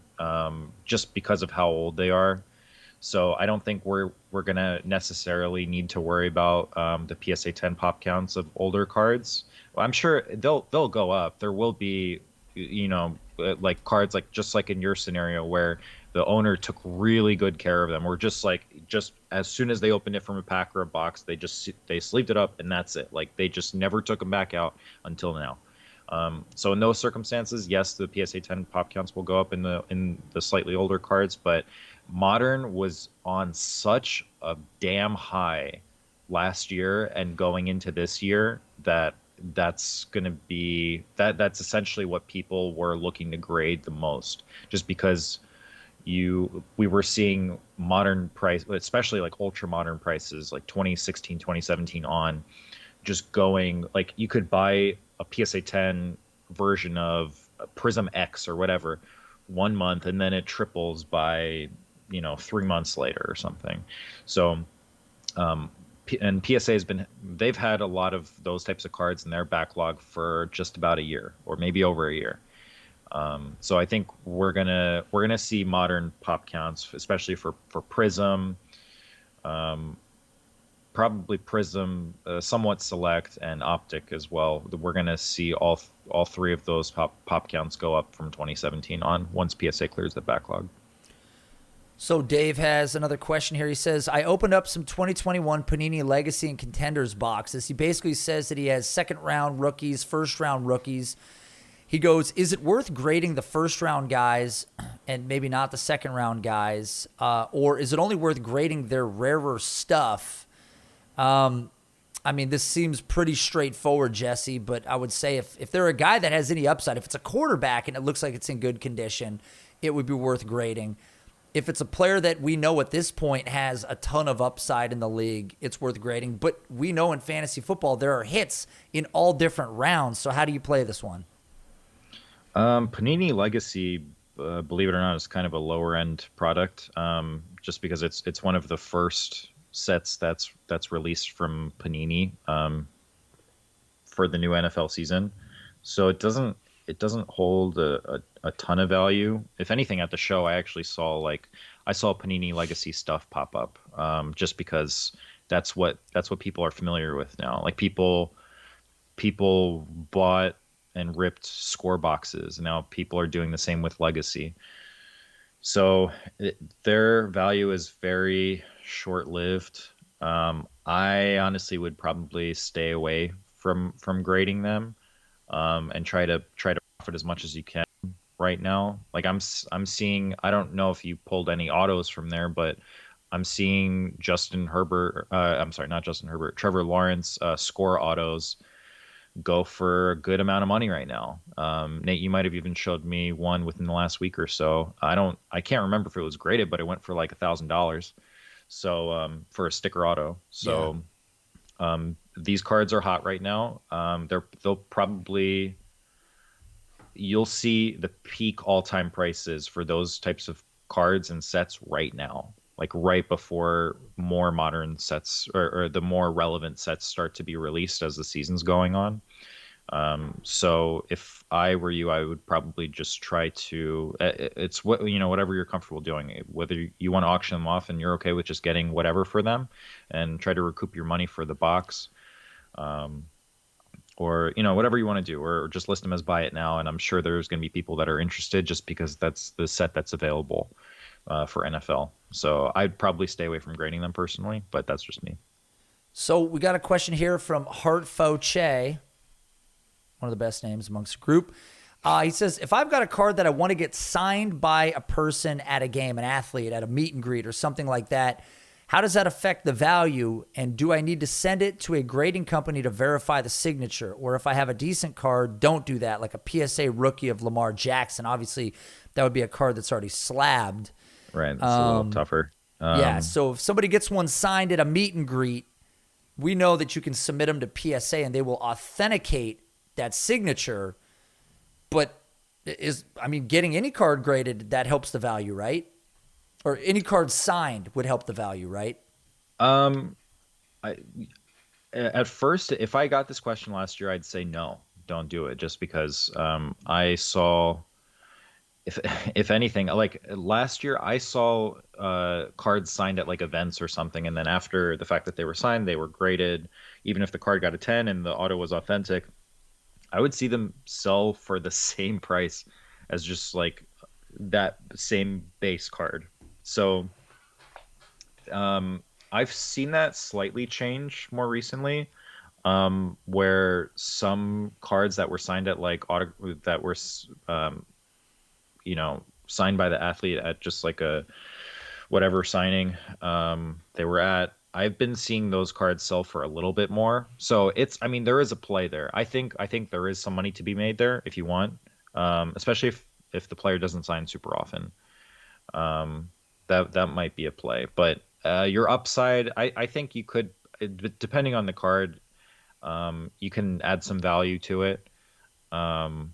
Speaker 2: just because of how old they are. So I don't think we're gonna necessarily need to worry about the PSA 10 pop counts of older cards. Well, I'm sure they'll go up. There will be, like cards like just like in your scenario where the owner took really good care of them, or just as soon as they opened it from a pack or a box, they sleeved it up and that's it. Like they just never took them back out until now. So in those circumstances, yes, the PSA 10 pop counts will go up in the slightly older cards, but Modern was on such a damn high last year and going into this year that's going to be that's essentially what people were looking to grade the most, just because we were seeing Modern price, especially like ultra modern prices like 2016, 2017 on, just going like you could buy a PSA 10 version of Prism X or whatever 1 month and then it triples by 3 months later or something. So and PSA they've had a lot of those types of cards in their backlog for just about a year or maybe over a year. So I think we're gonna see modern pop counts, especially for Prism, probably Prism, somewhat Select, and Optic as well. We're gonna see all three of those pop counts go up from 2017 on once PSA clears the backlog.
Speaker 1: So Dave has another question here. He says, I opened up some 2021 Panini Legacy and Contenders boxes. He basically says that he has second-round rookies, first-round rookies. He goes, is it worth grading the first-round guys and maybe not the second-round guys? Or is it only worth grading their rarer stuff? I mean, this seems pretty straightforward, Jesse, but I would say if they're a guy that has any upside, if it's a quarterback and it looks like it's in good condition, it would be worth grading. If it's a player that we know at this point has a ton of upside in the league, it's worth grading. But we know in fantasy football there are hits in all different rounds. So how do you play this one?
Speaker 2: Panini Legacy, believe it or not, is kind of a lower end product, just because it's one of the first sets that's released from Panini for the new NFL season. So it doesn't hold a ton of value. If anything, at the show, I actually saw Panini Legacy stuff pop up, just because that's what people are familiar with now. Like people bought and ripped score boxes. Now people are doing the same with Legacy. So their value is very short-lived. I honestly would probably stay away from grading them, and try to profit as much as you can right now. Like I'm seeing, I don't know if you pulled any autos from there, but I'm seeing Trevor Lawrence score autos go for a good amount of money right now. Nate, you might have even showed me one within the last week or so. I can't remember if it was graded, but it went for like $1,000. So for a sticker auto. So these cards are hot right now. You'll see the peak all-time prices for those types of cards and sets right now, like right before more modern sets or the more relevant sets start to be released as the season's going on. So if I were you, I would probably just try to, it's whatever you're comfortable doing, whether you want to auction them off and you're okay with just getting whatever for them and try to recoup your money for the box. Or whatever you want to do, or just list them as buy it now. And I'm sure there's going to be people that are interested just because that's the set that's available for NFL. So I'd probably stay away from grading them personally, but that's just me.
Speaker 1: So we got a question here from Hartfo Che, one of the best names amongst the group. He says, if I've got a card that I want to get signed by a person at a game, an athlete at a meet and greet or something like that, how does that affect the value? And do I need to send it to a grading company to verify the signature? Or if I have a decent card, don't do that, like a PSA rookie of Lamar Jackson. Obviously, that would be a card that's already slabbed.
Speaker 2: Right, that's a little tougher.
Speaker 1: Yeah, so if somebody gets one signed at a meet and greet, we know that you can submit them to PSA and they will authenticate that signature. But getting any card graded, that helps the value, right? or any card signed would help the value, right?
Speaker 2: Um, I at first, if I got this question last year, I'd say no, don't do it, just because I saw if if anything, like last year, I saw cards signed at like events or something, and then after the fact that they were signed, they were graded. Even if the card got a 10 and the auto was authentic, I would see them sell for the same price as just like that same base card. So I've seen that slightly change more recently, where some cards that were signed at like auto that were signed by the athlete at just like a whatever signing they were at. I've been seeing those cards sell for a little bit more. So I mean, there is a play there. I think there is some money to be made there if you want, especially if the player doesn't sign super often. That might be a play. But your upside, I think you could, depending on the card, you can add some value to it. Um,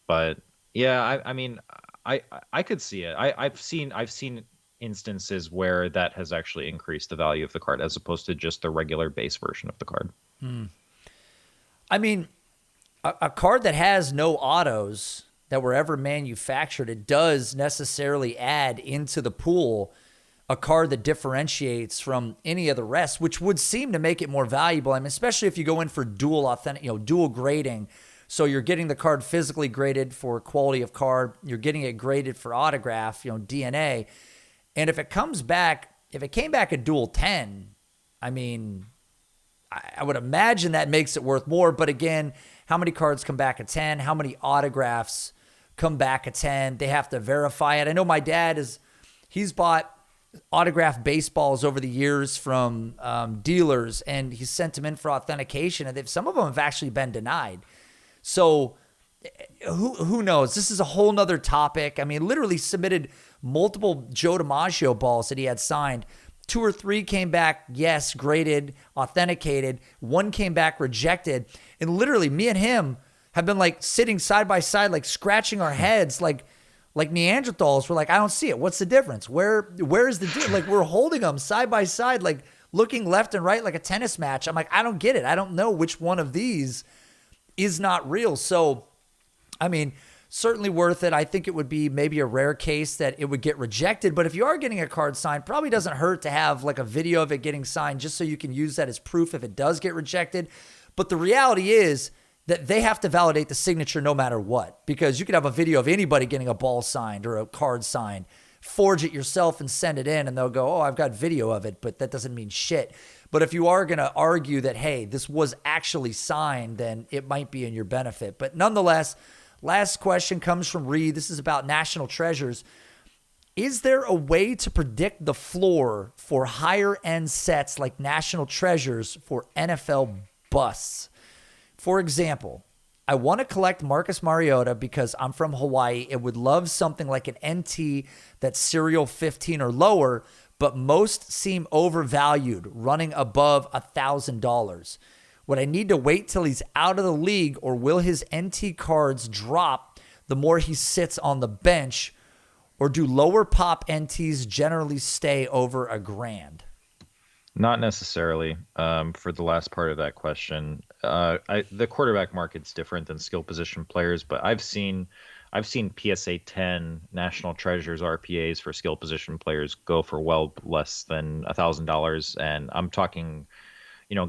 Speaker 2: but yeah, I mean, I could see it. I've seen instances where that has actually increased the value of the card as opposed to just the regular base version of the card.
Speaker 1: I mean, a card that has no autos that were ever manufactured, it does necessarily add into the pool a card that differentiates from any of the rest, which would seem to make it more valuable. I mean, especially if you go in for dual authentic, dual grading. So you're getting the card physically graded for quality of card. You're getting it graded for autograph, DNA. And if it came back a dual 10, I mean, I would imagine that makes it worth more. But again, how many cards come back a 10? How many autographs come back a 10? They have to verify it. I know my dad he's bought autographed baseballs over the years from dealers, and he sent them in for authentication. And some of them have actually been denied. So who knows? This is a whole nother topic. I mean, literally submitted multiple Joe DiMaggio balls that he had signed. 2 or 3 came back, yes, graded, authenticated. 1 came back rejected. And literally, me and him have been like sitting side by side, like scratching our heads, like Neanderthals. We're like, I don't see it. What's the difference? Where is the deal? Like, we're holding them side by side, like looking left and right like a tennis match. I'm like, I don't get it. I don't know which one of these is not real. So, I mean, certainly worth it. I think it would be maybe a rare case that it would get rejected. But if you are getting a card signed, probably doesn't hurt to have like a video of it getting signed just so you can use that as proof if it does get rejected. But the reality is that they have to validate the signature no matter what, because you could have a video of anybody getting a ball signed or a card signed, forge it yourself and send it in, and they'll go, oh, I've got video of it, but that doesn't mean shit. But if you are going to argue that, hey, this was actually signed, then it might be in your benefit. But nonetheless, last question comes from Reed. This is about national treasures. Is there a way to predict the floor for higher end sets like national treasures for NFL busts? For example, I want to collect Marcus Mariota because I'm from Hawaii and would love something like an NT that's serial 15 or lower, but most seem overvalued, running above $1,000. Would I need to wait till he's out of the league, or will his NT cards drop the more he sits on the bench, or do lower pop NTs generally stay over $1,000?
Speaker 2: Not necessarily. For the last part of that question, the quarterback market's different than skill position players, but I've seen PSA 10 National Treasures RPAs for skill position players go for well less than $1,000, and I'm talking,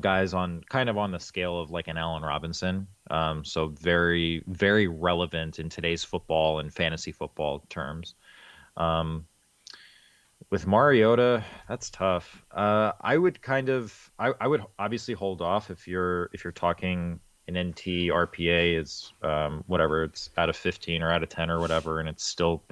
Speaker 2: guys on kind of on the scale of like an Allen Robinson. So very, very relevant in today's football and fantasy football terms. With Mariota, that's tough. I would I would obviously hold off if you're talking an NT RPA is whatever, it's out of 15 or out of 10 or whatever, and it's still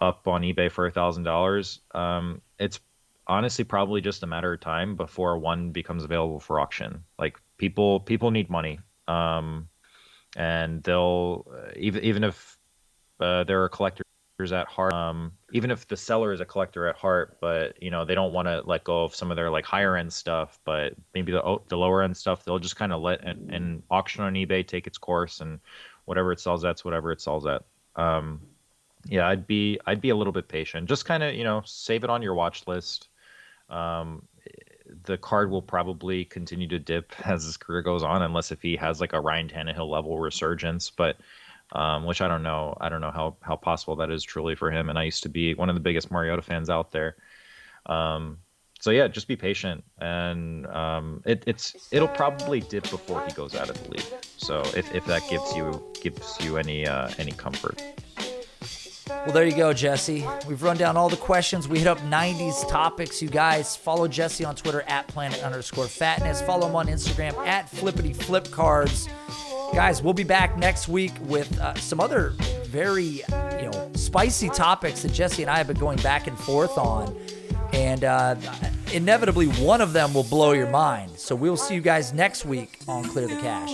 Speaker 2: up on eBay for $1,000. It's honestly probably just a matter of time before one becomes available for auction. Like people need money, and they'll even if they're a collector at heart, even if the seller is a collector at heart, but they don't want to let go of some of their like higher end stuff, but maybe the lower end stuff they'll just kind of let an auction on eBay take its course, and whatever it sells at's whatever it sells at. Yeah, I'd be a little bit patient. Just kind of, save it on your watch list. Um, the card will probably continue to dip as his career goes on, unless if he has like a Ryan Tannehill level resurgence. But which I don't know. I don't know how possible that is truly for him. And I used to be one of the biggest Mariota fans out there. Um, so yeah, just be patient, and it'll probably dip before he goes out of the league. So if that gives you any comfort.
Speaker 1: Well, there you go, Jesse. We've run down all the questions. We hit up 90s topics. You guys follow Jesse on Twitter at planet_fatness. Follow him on Instagram at flippity_flipcards. Guys, we'll be back next week with some other very, spicy topics that Jesse and I have been going back and forth on. And inevitably, one of them will blow your mind. So we'll see you guys next week on Clear the Cash.